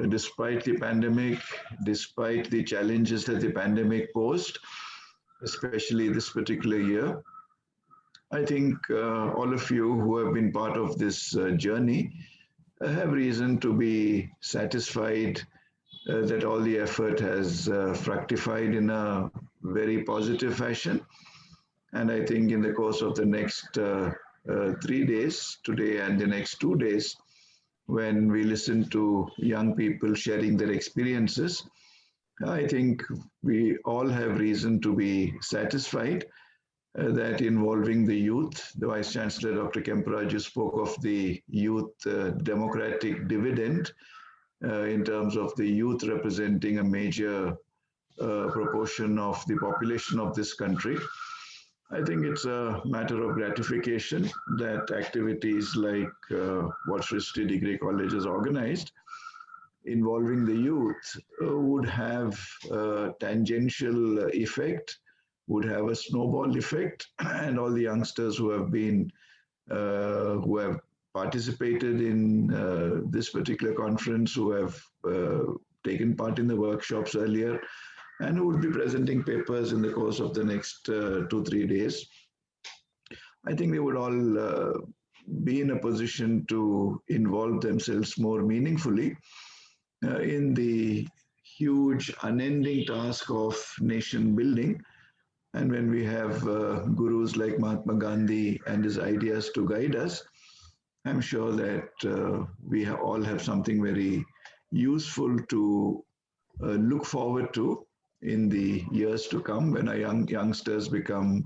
Despite the pandemic, despite the challenges that the pandemic posed, especially this particular year, I think all of you who have been part of this journey have reason to be satisfied that all the effort has fructified in a very positive fashion. And I think in the course of the next 3 days, today and the next 2 days, when we listen to young people sharing their experiences, I think we all have reason to be satisfied that involving the youth, the Vice Chancellor, Dr. Kemparaju, spoke of the youth democratic dividend in terms of the youth representing a major proportion of the population of this country. I think it's a matter of gratification that activities like what Srishti Degree College has organized involving the youth would have a tangential effect, would have a snowball effect, and all the youngsters who have participated in this particular conference, who have taken part in the workshops earlier, and who will be presenting papers in the course of the next 2-3 days. I think they would all be in a position to involve themselves more meaningfully in the huge, unending task of nation building. And when we have gurus like Mahatma Gandhi and his ideas to guide us, I'm sure that we all have something very useful to look forward to in the years to come, when our youngsters become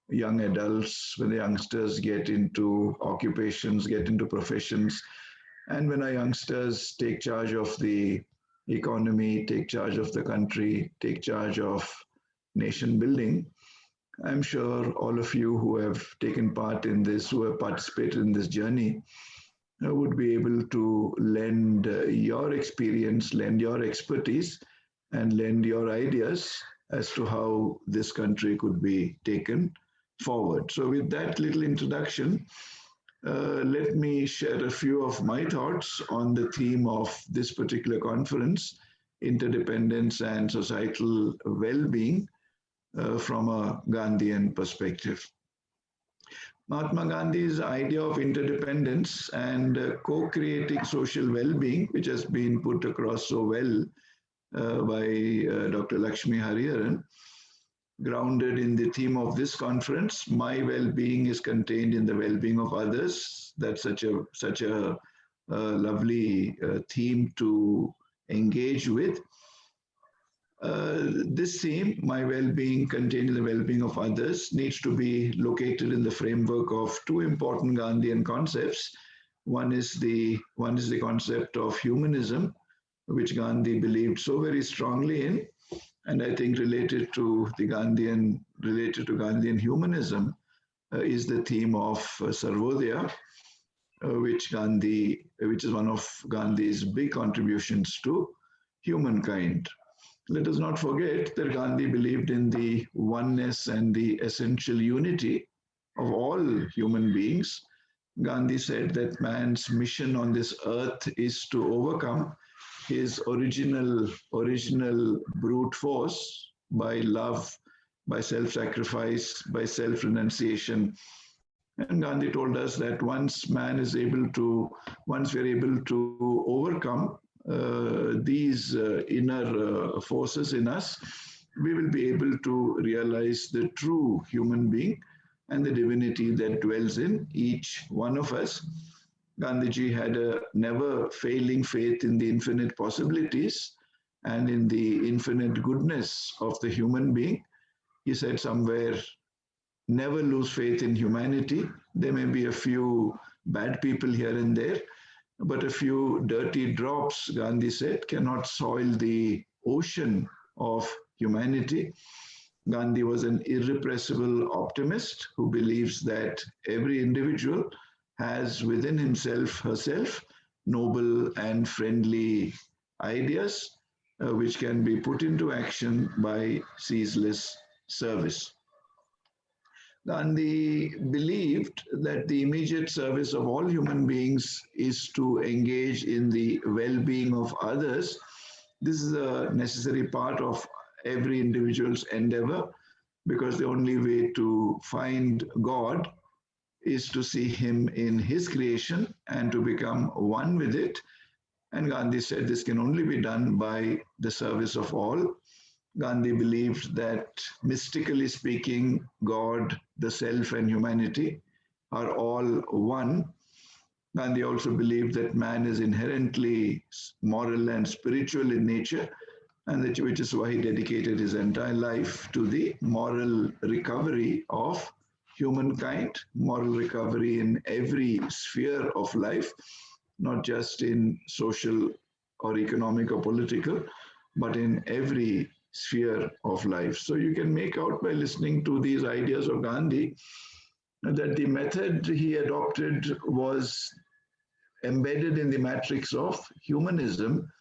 young adults, when the youngsters get into occupations, get into professions, and when our youngsters take charge of the economy, take charge of the country, take charge of nation building. I'm sure all of you who have taken part in this, who have participated in this journey, would be able to lend your experience, lend your expertise, and lend your ideas as to how this country could be taken forward. So with that little introduction, let me share a few of my thoughts on the theme of this particular conference, interdependence and societal well-being from a Gandhian perspective. Mahatma Gandhi's idea of interdependence and co-creating social well-being, which has been put across so well by Dr. Lakshmi Hariharan, grounded in the theme of this conference, my well-being is contained in the well-being of others. That's such a lovely theme to engage with. This theme, my well-being contained in the well-being of others, needs to be located in the framework of two important Gandhian concepts. One is the concept of humanism, which Gandhi believed so very strongly in, and I think related to Gandhian humanism is the theme of Sarvodaya, which is one of Gandhi's big contributions to humankind. Let us not forget that Gandhi believed in the oneness and the essential unity of all human beings. Gandhi said that man's mission on this earth is to overcome his original brute force by love, by self-sacrifice, by self-renunciation. And Gandhi told us that once we're able to overcome these inner forces in us, we will be able to realize the true human being and the divinity that dwells in each one of us. Gandhiji had a never failing faith in the infinite possibilities and in the infinite goodness of the human being. He said somewhere, never lose faith in humanity. There may be a few bad people here and there, but a few dirty drops, Gandhi said, cannot soil the ocean of humanity. Gandhi was an irrepressible optimist who believes that every individual has within himself, herself, noble and friendly ideas which can be put into action by ceaseless service. Gandhi believed that the immediate service of all human beings is to engage in the well-being of others. This is a necessary part of every individual's endeavor, because the only way to find God is to see him in his creation and to become one with it. And Gandhi said this can only be done by the service of all. Gandhi believed that, mystically speaking, God, the self, and humanity are all one. Gandhi also believed that man is inherently moral and spiritual in nature, and that, which is why he dedicated his entire life to the moral recovery of humankind, moral recovery in every sphere of life, not just in social or economic or political, but in every sphere of life. So you can make out by listening to these ideas of Gandhi that the method he adopted was embedded in the matrix of humanism.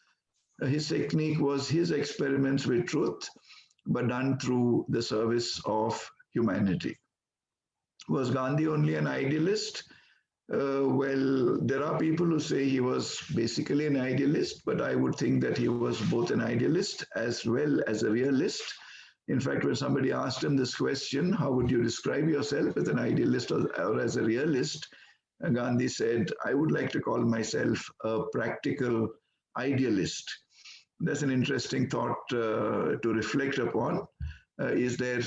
His technique was his experiments with truth, but done through the service of humanity. Was Gandhi only an idealist? Well, there are people who say he was basically an idealist, but I would think that he was both an idealist as well as a realist. In fact, when somebody asked him this question, how would you describe yourself, as an idealist or as a realist? Gandhi said, I would like to call myself a practical idealist. That's an interesting thought to reflect upon. Is there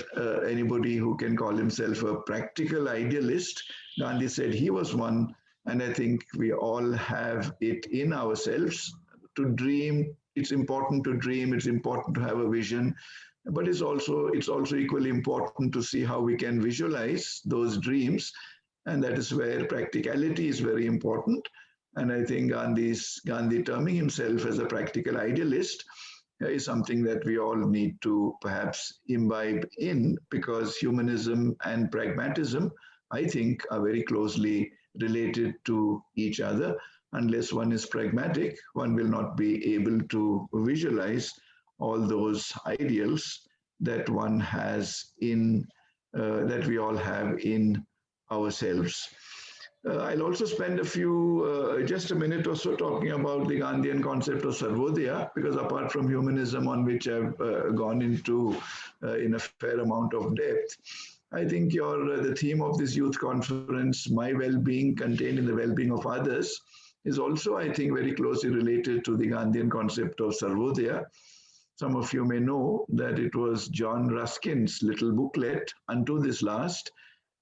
anybody who can call himself a practical idealist? Gandhi said he was one, and I think we all have it in ourselves to dream. It's important to dream, it's important to have a vision, but it's also equally important to see how we can visualize those dreams, and that is where practicality is very important. And I think Gandhi terming himself as a practical idealist is something that we all need to perhaps imbibe in, because humanism and pragmatism, I think, are very closely related to each other. Unless one is pragmatic, one will not be able to visualize all those ideals that one has that we all have in ourselves. I'll also spend just a minute or so talking about the Gandhian concept of Sarvodaya, because apart from humanism, on which I've gone into in a fair amount of depth, I think the theme of this youth conference, my well-being contained in the well-being of others, is also, I think, very closely related to the Gandhian concept of Sarvodaya. Some of you may know that it was John Ruskin's little booklet, Unto This Last,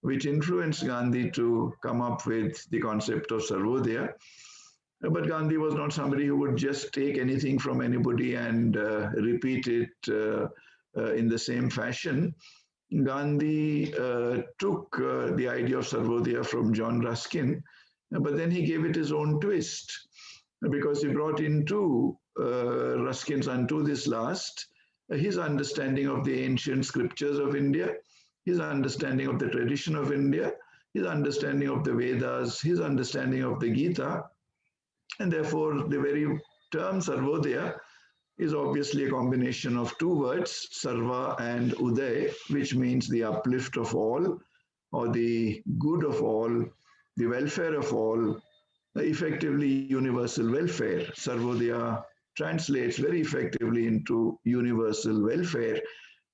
which influenced Gandhi to come up with the concept of Sarvodaya. But Gandhi was not somebody who would just take anything from anybody and repeat it in the same fashion. Gandhi took the idea of Sarvodaya from John Ruskin, but then he gave it his own twist, because he brought into Ruskin's Unto This Last his understanding of the ancient scriptures of India, his understanding of the tradition of India, his understanding of the Vedas, his understanding of the Gita. And therefore, the very term Sarvodaya is obviously a combination of two words, Sarva and Uday, which means the uplift of all, or the good of all, the welfare of all, effectively universal welfare. Sarvodaya translates very effectively into universal welfare,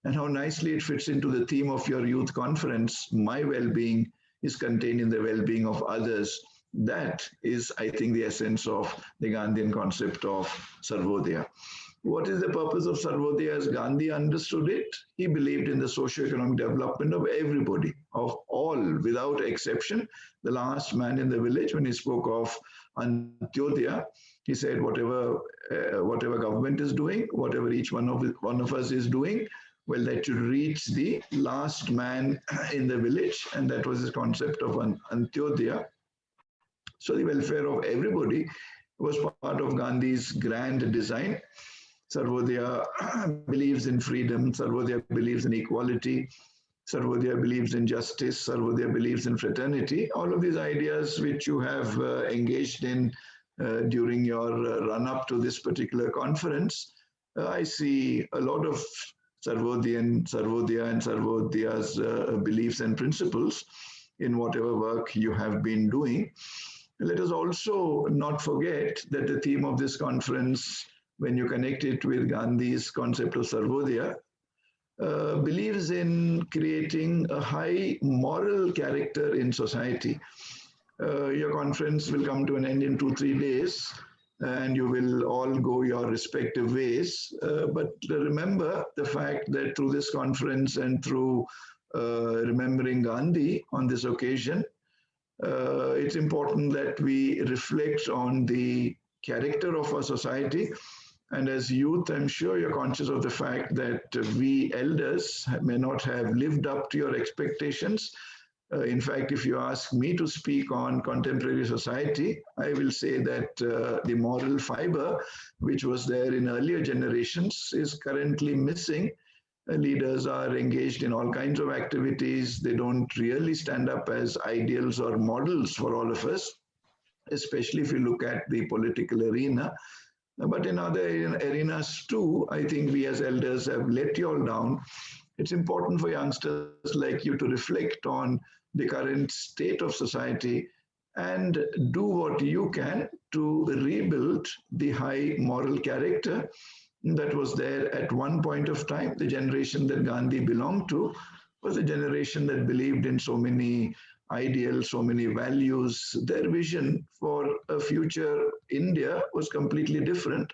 and how nicely it fits into the theme of your youth conference. My well-being is contained in the well-being of others. That is, I think, the essence of the Gandhian concept of Sarvodaya. What is the purpose of Sarvodaya as Gandhi understood it? He believed in the socio-economic development of everybody, of all, without exception. The last man in the village, when he spoke of Antyodaya, he said, whatever government is doing, whatever each one of us is doing, well, that should reach the last man in the village. And that was his concept of Antyodaya. So the welfare of everybody was part of Gandhi's grand design. Sarvodaya believes in freedom. Sarvodaya believes in equality. Sarvodaya believes in justice. Sarvodaya believes in fraternity. All of these ideas which you have engaged in during your run-up to this particular conference, I see a lot of Sarvodaya and Sarvodaya's beliefs and principles in whatever work you have been doing. Let us also not forget that the theme of this conference, when you connect it with Gandhi's concept of Sarvodaya, believes in creating a high moral character in society. Your conference will come to an end in 2-3 days, and you will all go your respective ways. But remember the fact that through this conference and through remembering Gandhi on this occasion, it's important that we reflect on the character of our society. And as youth, I'm sure you're conscious of the fact that we elders may not have lived up to your expectations. In fact, if you ask me to speak on contemporary society, I will say that the moral fiber, which was there in earlier generations, is currently missing. Leaders are engaged in all kinds of activities. They don't really stand up as ideals or models for all of us, especially if you look at the political arena. But in other arenas too, I think we as elders have let you all down. It's important for youngsters like you to reflect on the current state of society and do what you can to rebuild the high moral character that was there at one point of time. The generation that Gandhi belonged to was a generation that believed in so many ideals, so many values. Their vision for a future India was completely different.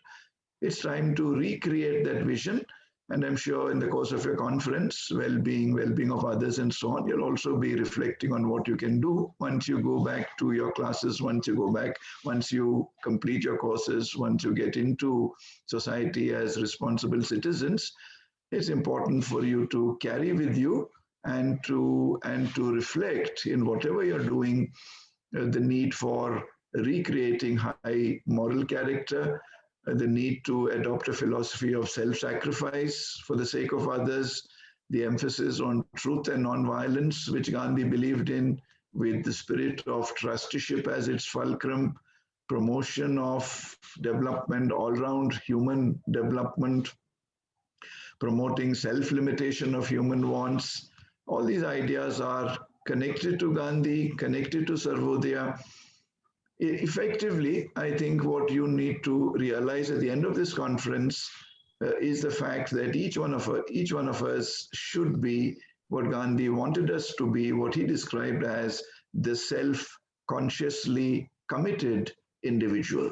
It's time to recreate that vision. And I'm sure in the course of your conference, well-being of others and so on, you'll also be reflecting on what you can do once you go back to your classes, once you complete your courses, once you get into society as responsible citizens. It's important for you to carry with you and to reflect in whatever you're doing the need for recreating high moral character, the need to adopt a philosophy of self-sacrifice for the sake of others, the emphasis on truth and non-violence, which Gandhi believed in, with the spirit of trusteeship as its fulcrum, promotion of development, all-round human development, promoting self-limitation of human wants. All these ideas are connected to Gandhi, connected to Sarvodaya. Effectively, I think what you need to realize at the end of this conference is the fact that each one of us should be what Gandhi wanted us to be, what he described as the self-consciously committed individual.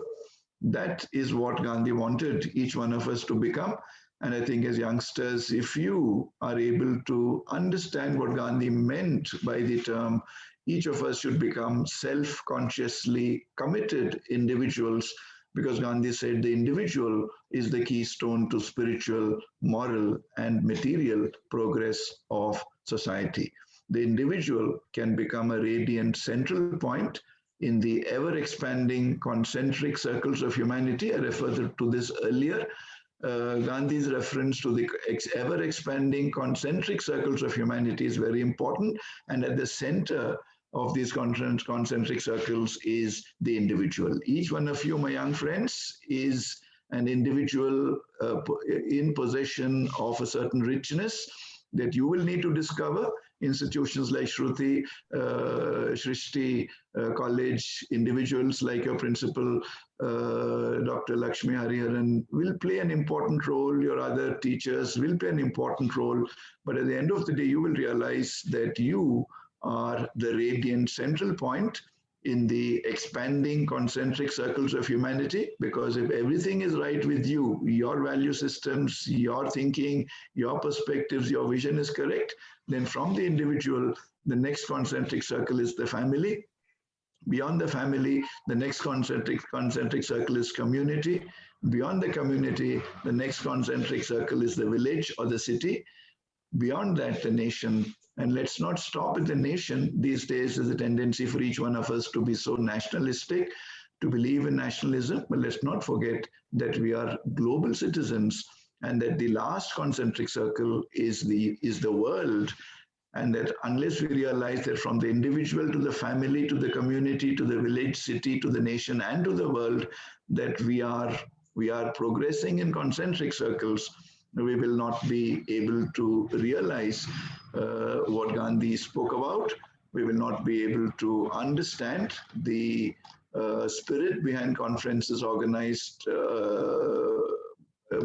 That is what Gandhi wanted each one of us to become. And I think as youngsters, if you are able to understand what Gandhi meant by the term, each of us should become self-consciously committed individuals, because Gandhi said the individual is the keystone to spiritual, moral, and material progress of society. The individual can become a radiant central point in the ever-expanding concentric circles of humanity. I referred to this earlier. Gandhi's reference to the ever-expanding concentric circles of humanity is very important. And at the center of these concentric circles is the individual. Each one of you, my young friends, is an individual in possession of a certain richness that you will need to discover institutions like Shruti, Shrishti College, individuals like your principal, Dr. Lakshmi Hariharan, will play an important role. Your other teachers will play an important role. But at the end of the day, you will realize that you are the radiant central point in the expanding concentric circles of humanity, because if everything is right with you, your value systems, your thinking, your perspectives, your vision is correct, then from the individual, the next concentric circle is the family. Beyond the family, the next concentric circle is community. Beyond the community, the next concentric circle is the village or the city. Beyond that, the nation. And let's not stop at the nation. These days, there's a tendency for each one of us to be so nationalistic, to believe in nationalism. But let's not forget that we are global citizens, and that the last concentric circle is the world. And that unless we realize that from the individual to the family, to the community, to the village, city, to the nation, and to the world, that we are progressing in concentric circles, we will not be able to realize what Gandhi spoke about. We will not be able to understand the spirit behind conferences organized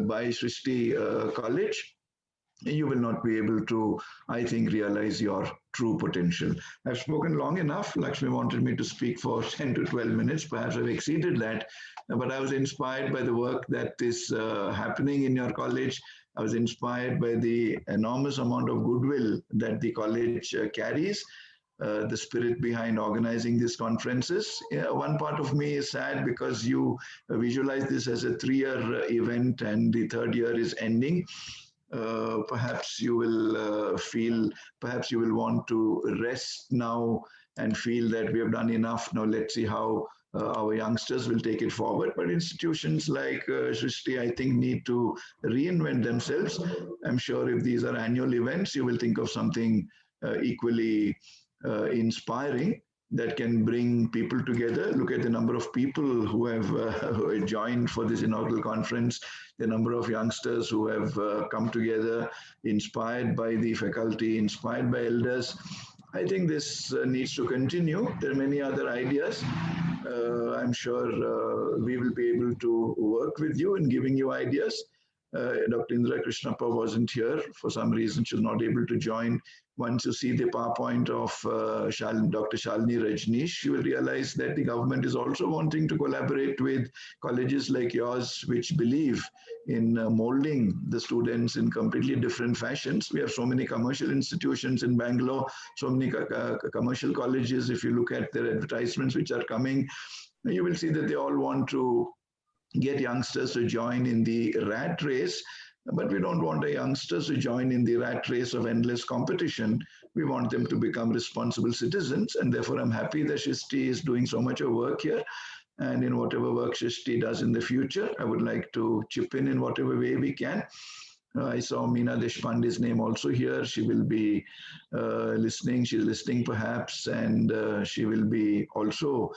by Shrishti College. You will not be able to, I think, realize your true potential. I've spoken long enough. Lakshmi wanted me to speak for 10 to 12 minutes. Perhaps I've exceeded that, but I was inspired by the work that is happening in your college. I was inspired by the enormous amount of goodwill that the college carries, the spirit behind organizing these conferences. One part of me is sad because you visualize this as a 3-year event and the 3rd year is ending. Perhaps you will perhaps you will want to rest now and feel that we have done enough. Now let's see how our youngsters will take it forward. But institutions like Shrishti, I think, need to reinvent themselves. I'm sure if these are annual events, you will think of something equally inspiring that can bring people together. Look at the number of people who have joined for this inaugural conference, the number of youngsters who have come together, inspired by the faculty, inspired by elders. I think this needs to continue. There are many other ideas. I'm sure we will be able to work with you in giving you ideas. Dr. Indra Krishnappa wasn't here. For some reason, she's not able to join. Once you see the PowerPoint of Dr. Shalini Rajneesh, you will realize that the government is also wanting to collaborate with colleges like yours, which believe in molding the students in completely different fashions. We have so many commercial institutions in Bangalore, so many commercial colleges. If you look at their advertisements which are coming, you will see that they all want to get youngsters to join in the rat race. But we don't want our youngsters to join in the rat race of endless competition. We want them to become responsible citizens. And therefore, I'm happy that Shrishti is doing so much of work here. And in whatever work Shrishti does in the future, I would like to chip in whatever way we can. I saw Meena Deshpande's name also here. She will be listening. She's listening perhaps, and she will be also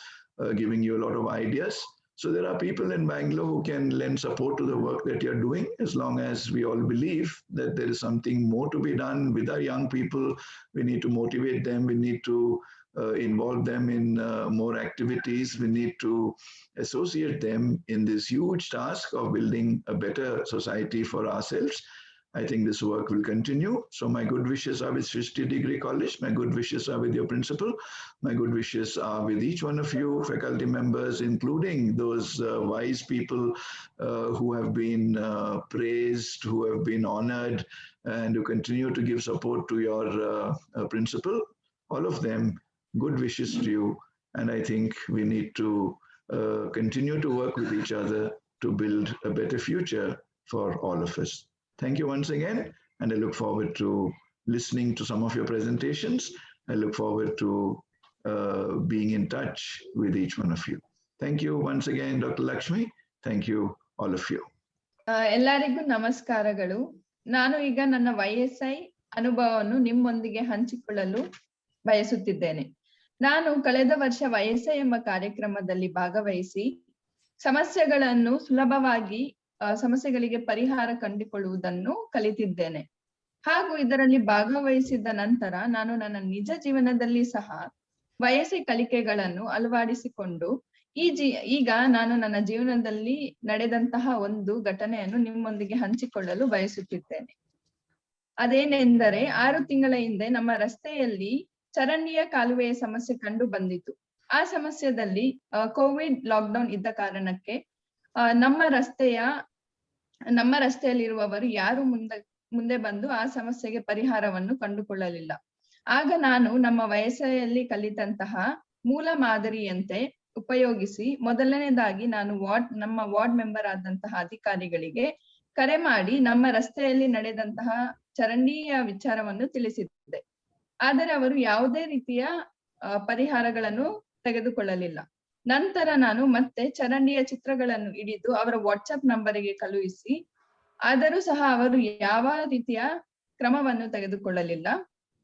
giving you a lot of ideas. So there are people in Bangalore who can lend support to the work that you're doing, as long as we all believe that there is something more to be done with our young people. We need to motivate them. We need to involve them in more activities. We need to associate them in this huge task of building a better society for ourselves. I think this work will continue. So my good wishes are with Shrishti Degree College. My good wishes are with your principal. My good wishes are with each one of you, faculty members, including those wise people who have been praised, who have been honored, and who continue to give support to your principal. All of them, good wishes to you. And I think we need to continue to work with each other to build a better future for all of us. Thank you once again, and I look forward to listening to some of your presentations. I look forward to being in touch with each one of you. Thank you once again, Dr. Lakshmi. Thank you, all of you. ಎಲ್ಲರಿಗೂ ನಮಸ್ಕಾರಗಳು. ನಾನು ಈಗ ನನ್ನ YSI ಅನುಭವವನ್ನು ನಿಮ್ಮೊಂದಿಗೆ ಹಂಚಿಕೊಳ್ಳಲು ಬಯಸುತ್ತಿದ್ದೇನೆ. ನಾನು ಕಳೆದ ವರ್ಷ YSI ಎಂಬ ಕಾರ್ಯಕ್ರಮದಲ್ಲಿ ಭಾಗವಹಿಸಿ ಸಮಸ್ಯೆಗಳಿಗೆ ಪರಿಹಾರ ಕಂಡುಕೊಳ್ಳುವುದನ್ನು ಕಲಿತಿದ್ದೇನೆ. ಹಾಗೂ ಇದರಲ್ಲಿ ಭಾಗವಹಿಸಿದ ನಂತರ ನಾನು ನನ್ನ ನಿಜ ಜೀವನದಲ್ಲಿ ಸಹ ವಯಸ್ಸಿ ಕಲಿಕೆಗಳನ್ನು ಅಳವಡಿಸಿಕೊಂಡು ಈಗ ನಾನು ನನ್ನ ಜೀವನದಲ್ಲಿ ನಡೆದಂತಹ ಒಂದು ಘಟನೆಯನ್ನು ನಿಮ್ಮೊಂದಿಗೆ ಹಂಚಿಕೊಳ್ಳಲು ಬಯಸುತ್ತಿದ್ದೇನೆ. ಅದೇನೆಂದರೆ 6 ತಿಂಗಳ ಹಿಂದೆ ನಮ್ಮ ರಸ್ತೆಯಲ್ಲಿ ಚರಂಡಿಯ ಕಾಲುವೆಯ ಸಮಸ್ಯೆ ಕಂಡು ಬಂದಿತು. ಆ ಸಮಸ್ಯೆಯಲ್ಲಿ ಕೋವಿಡ್ ಲಾಕ್ಡೌನ್ ಇದ್ದ ಕಾರಣಕ್ಕೆ ನಮ್ಮ ರಸ್ತೆಯಲ್ಲಿರುವವರು ಯಾರು ಮುಂದೆ ಬಂದು ಆ ಸಮಸ್ಯೆಗೆ ಪರಿಹಾರವನ್ನು ಕಂಡುಕೊಳ್ಳಲಿಲ್ಲ. ಆಗ ನಾನು ನಮ್ಮ ವಯಸ್ಸಲ್ಲಿ ಕಲಿತಂತಹ ಮೂಲ ಮಾದರಿಯಂತೆ ಉಪಯೋಗಿಸಿ ಮೊದಲನೇದಾಗಿ ನಾನು ನಮ್ಮ ವಾರ್ಡ್ ಮೆಂಬರ್ ಆದಂತಹ ಅಧಿಕಾರಿಗಳಿಗೆ ಕರೆ ಮಾಡಿ ನಮ್ಮ ರಸ್ತೆಯಲ್ಲಿ ನಡೆದಂತಹ ಚರಂಡಿಯ ವಿಚಾರವನ್ನು ತಿಳಿಸಿದ್ದೆ. ಆದರೆ ಅವರು ಯಾವುದೇ ರೀತಿಯ ಪರಿಹಾರಗಳನ್ನು ತೆಗೆದುಕೊಳ್ಳಲಿಲ್ಲ. ನಂತರ ನಾನು ಮತ್ತೆ ಚರಂಡಿಯ ಚಿತ್ರಗಳನ್ನು ಹಿಡಿದು ಅವರ ವಾಟ್ಸ್ಆಪ್ ನಂಬರಿಗೆ ಕಳುಹಿಸಿ, ಆದರೂ ಸಹ ಅವರು ಯಾವ ರೀತಿಯ ಕ್ರಮವನ್ನು ತೆಗೆದುಕೊಳ್ಳಲಿಲ್ಲ.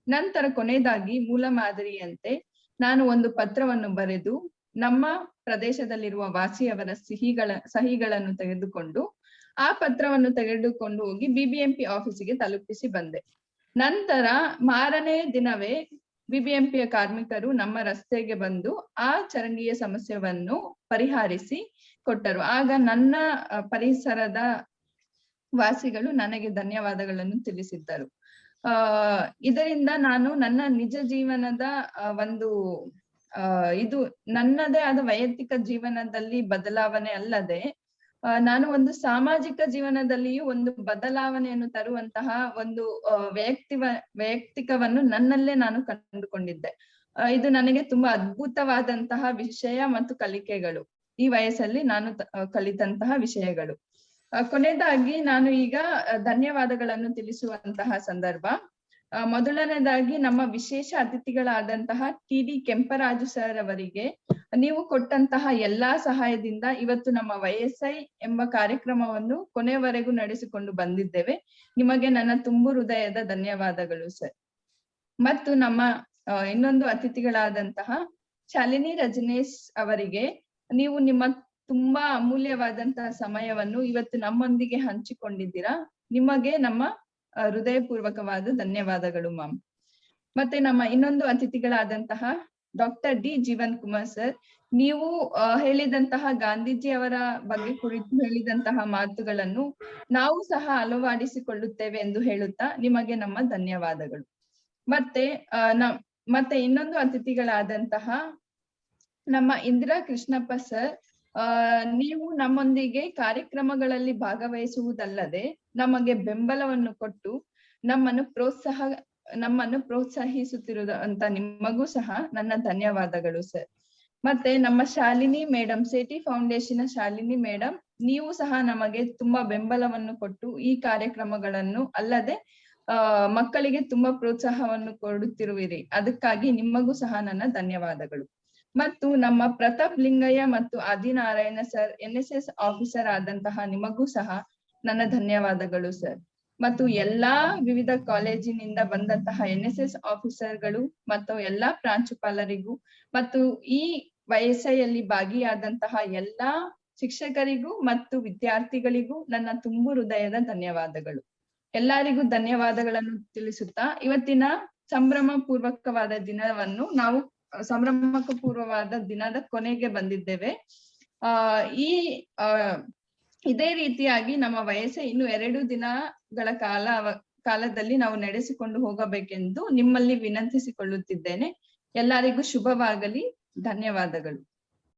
ನಂತರ ಕೊನೆಯದಾಗಿ ಮೂಲ ಮಾದರಿಯಂತೆ ನಾನು ಒಂದು ಪತ್ರವನ್ನು ಬರೆದು ನಮ್ಮ ಪ್ರದೇಶದಲ್ಲಿರುವ ವಾಸಿಯವರ ಸಹಿಗಳನ್ನು ತೆಗೆದುಕೊಂಡು ಆ ಪತ್ರವನ್ನು ತೆಗೆದುಕೊಂಡು ಹೋಗಿ ಬಿಬಿಎಂಪಿ ಆಫೀಸಿಗೆ ತಲುಪಿಸಿ ಬಂದೆ. ನಂತರ ಮಾರನೇ ದಿನವೇ ಬಿಬಿಎಂಪಿಯ ಕಾರ್ಮಿಕರು ನಮ್ಮ ರಸ್ತೆಗೆ ಬಂದು ಆ ಚರಂಡಿಯ ಸಮಸ್ಯೆಯನ್ನು ಪರಿಹರಿಸಿ ಕೊಟ್ಟರು. ಆಗ ನನ್ನ ಪರಿಸರದ ವಾಸಿಗಳು ನನಗೆ ಧನ್ಯವಾದಗಳನ್ನು ತಿಳಿಸಿದ್ದರು. ಇದರಿಂದ ನಾನು ನನ್ನ ನಿಜ ಜೀವನದ ಒಂದು ಇದು ನನ್ನದೇ ಆದ ವೈಯಕ್ತಿಕ ಜೀವನದಲ್ಲಿ ಬದಲಾವಣೆ ಅಲ್ಲದೆ ನಾನು ಒಂದು ಸಾಮಾಜಿಕ ಜೀವನದಲ್ಲಿಯೂ ಒಂದು ಬದಲಾವಣೆಯನ್ನು ತರುವಂತಹ ಒಂದು ವೈಯಕ್ತಿಕವನ್ನು ನನ್ನಲ್ಲೇ ನಾನು ಕಂಡುಕೊಂಡಿದ್ದೆ. ಇದು ನನಗೆ ತುಂಬಾ ಅದ್ಭುತವಾದಂತಹ ವಿಷಯ ಮತ್ತು ಕಲಿಕೆಗಳು, ಈ ವಯಸ್ಸಲ್ಲಿ ನಾನು ಕಲಿತಂತಹ ವಿಷಯಗಳು. ಕೊನೆಯದಾಗಿ ನಾನು ಈಗ ಧನ್ಯವಾದಗಳನ್ನು ತಿಳಿಸುವಂತಹ ಸಂದರ್ಭ. ಮೊದಲನೇದಾಗಿ ನಮ್ಮ ವಿಶೇಷ ಅತಿಥಿಗಳಾದಂತಹ ಟಿ.ಡಿ. ಕೆಂಪರಾಜು ಸರ್ ಅವರಿಗೆ ನೀವು ಕೊಟ್ಟಂತಹ ಎಲ್ಲಾ ಸಹಾಯದಿಂದ ಇವತ್ತು ನಮ್ಮ ವೈಎಸ್ಐ ಎಂಬ ಕಾರ್ಯಕ್ರಮವನ್ನು ಕೊನೆಯವರೆಗೂ ನಡೆಸಿಕೊಂಡು ಬಂದಿದ್ದೇವೆ. ನಿಮಗೆ ನನ್ನ ತುಂಬು ಹೃದಯದ ಧನ್ಯವಾದಗಳು ಸರ್. ಮತ್ತು ನಮ್ಮ ಇನ್ನೊಂದು ಅತಿಥಿಗಳಾದಂತಹ ಶಾಲಿನಿ ರಜನೀಶ್ ಅವರಿಗೆ ನೀವು ನಿಮ್ಮ ತುಂಬಾ ಅಮೂಲ್ಯವಾದಂತಹ ಸಮಯವನ್ನು ಇವತ್ತು ನಮ್ಮೊಂದಿಗೆ ಹಂಚಿಕೊಂಡಿದ್ದೀರಾ. ನಿಮಗೆ ನಮ್ಮ ಹೃದಯಪೂರ್ವಕವಾದ ಧನ್ಯವಾದಗಳು ಮ್ಯಾಮ್. ಮತ್ತೆ ನಮ್ಮ ಇನ್ನೊಂದು ಅತಿಥಿಗಳಾದಂತಹ doctor D Jeevan Kumar sir, ನೀವು ಹೇಳಿದಂತಹ ಗಾಂಧೀಜಿ ಅವರ ಬಗ್ಗೆ ಕುರಿತು ಹೇಳಿದಂತಹ ಮಾತುಗಳನ್ನು ನಾವು ಸಹ ಅಳವಡಿಸಿಕೊಳ್ಳುತ್ತೇವೆ ಎಂದು ಹೇಳುತ್ತಾ ನಿಮಗೆ ನಮ್ಮ ಧನ್ಯವಾದಗಳು. ಮತ್ತೆ ಇನ್ನೊಂದು ಅತಿಥಿಗಳಾದಂತಹ ನಮ್ಮ ಇಂದಿರಾ ಕೃಷ್ಣಪ್ಪ ಸರ್, ನೀವು ನಮ್ಮೊಂದಿಗೆ ಕಾರ್ಯಕ್ರಮಗಳಲ್ಲಿ ಭಾಗವಹಿಸುವುದಲ್ಲದೆ ನಮಗೆ ಬೆಂಬಲವನ್ನು ಕೊಟ್ಟು ನಮ್ಮನ್ನು ಪ್ರೋತ್ಸಾಹಿಸುತ್ತಿರುವಂತ ನಿಮಗೂ ಸಹ ನನ್ನ ಧನ್ಯವಾದಗಳು ಸರ್. ಮತ್ತೆ ನಮ್ಮ Shalini madam, Seti foundation Shalini madam, ನೀವು ಸಹ ನಮಗೆ ತುಂಬಾ ಬೆಂಬಲವನ್ನು ಕೊಟ್ಟು ಈ ಕಾರ್ಯಕ್ರಮಗಳನ್ನು ಅಲ್ಲದೆ ಮಕ್ಕಳಿಗೆ ತುಂಬಾ ಪ್ರೋತ್ಸಾಹವನ್ನು ಕೊಡುತ್ತಿರುವಿರಿ. ಅದಕ್ಕಾಗಿ ನಿಮಗೂ ಸಹ ನನ್ನ ಧನ್ಯವಾದಗಳು. ಮತ್ತು ನಮ್ಮ ಪ್ರತಾಪ್ ಲಿಂಗಯ್ಯ ಮತ್ತು ಆದಿನಾರಾಯಣ ಸರ್, NSS ಆಫೀಸರ್ ಆದಂತಹ ನಿಮಗೂ ಸಹ ನನ್ನ ಧನ್ಯವಾದಗಳು ಸರ್. ಮತ್ತು ಎಲ್ಲಾ ವಿವಿಧ ಕಾಲೇಜಿನಿಂದ ಬಂದಂತಹ NSS ಆಫೀಸರ್ಗಳು ಮತ್ತು ಎಲ್ಲಾ ಪ್ರಾಂಶುಪಾಲರಿಗೂ ಮತ್ತು ಈ ವಯಸ್ಸೆಯಲ್ಲಿ ಭಾಗಿಯಾದಂತಹ ಎಲ್ಲಾ ಶಿಕ್ಷಕರಿಗೂ ಮತ್ತು ವಿದ್ಯಾರ್ಥಿಗಳಿಗೂ ನನ್ನ ತುಂಬು ಹೃದಯದ ಧನ್ಯವಾದಗಳು. ಎಲ್ಲರಿಗೂ ಧನ್ಯವಾದಗಳನ್ನು ತಿಳಿಸುತ್ತಾ ಇವತ್ತಿನ ಸಂಭ್ರಮಪೂರ್ವಕವಾದ ದಿನದ ಕೊನೆಗೆ ಬಂದಿದ್ದೇವೆ. ಇದೇ ರೀತಿಯಾಗಿ ನಮ್ಮ ವಯಸ್ಸು ಇನ್ನು 2 ದಿನಗಳ ಕಾಲದಲ್ಲಿ ನಾವು ನಡೆಸಿಕೊಂಡು ಹೋಗಬೇಕೆಂದು ನಿಮ್ಮಲ್ಲಿ ವಿನಂತಿಸಿಕೊಳ್ಳುತ್ತಿದ್ದೇನೆ. ಎಲ್ಲರಿಗೂ ಶುಭವಾಗಲಿ. ಧನ್ಯವಾದಗಳು.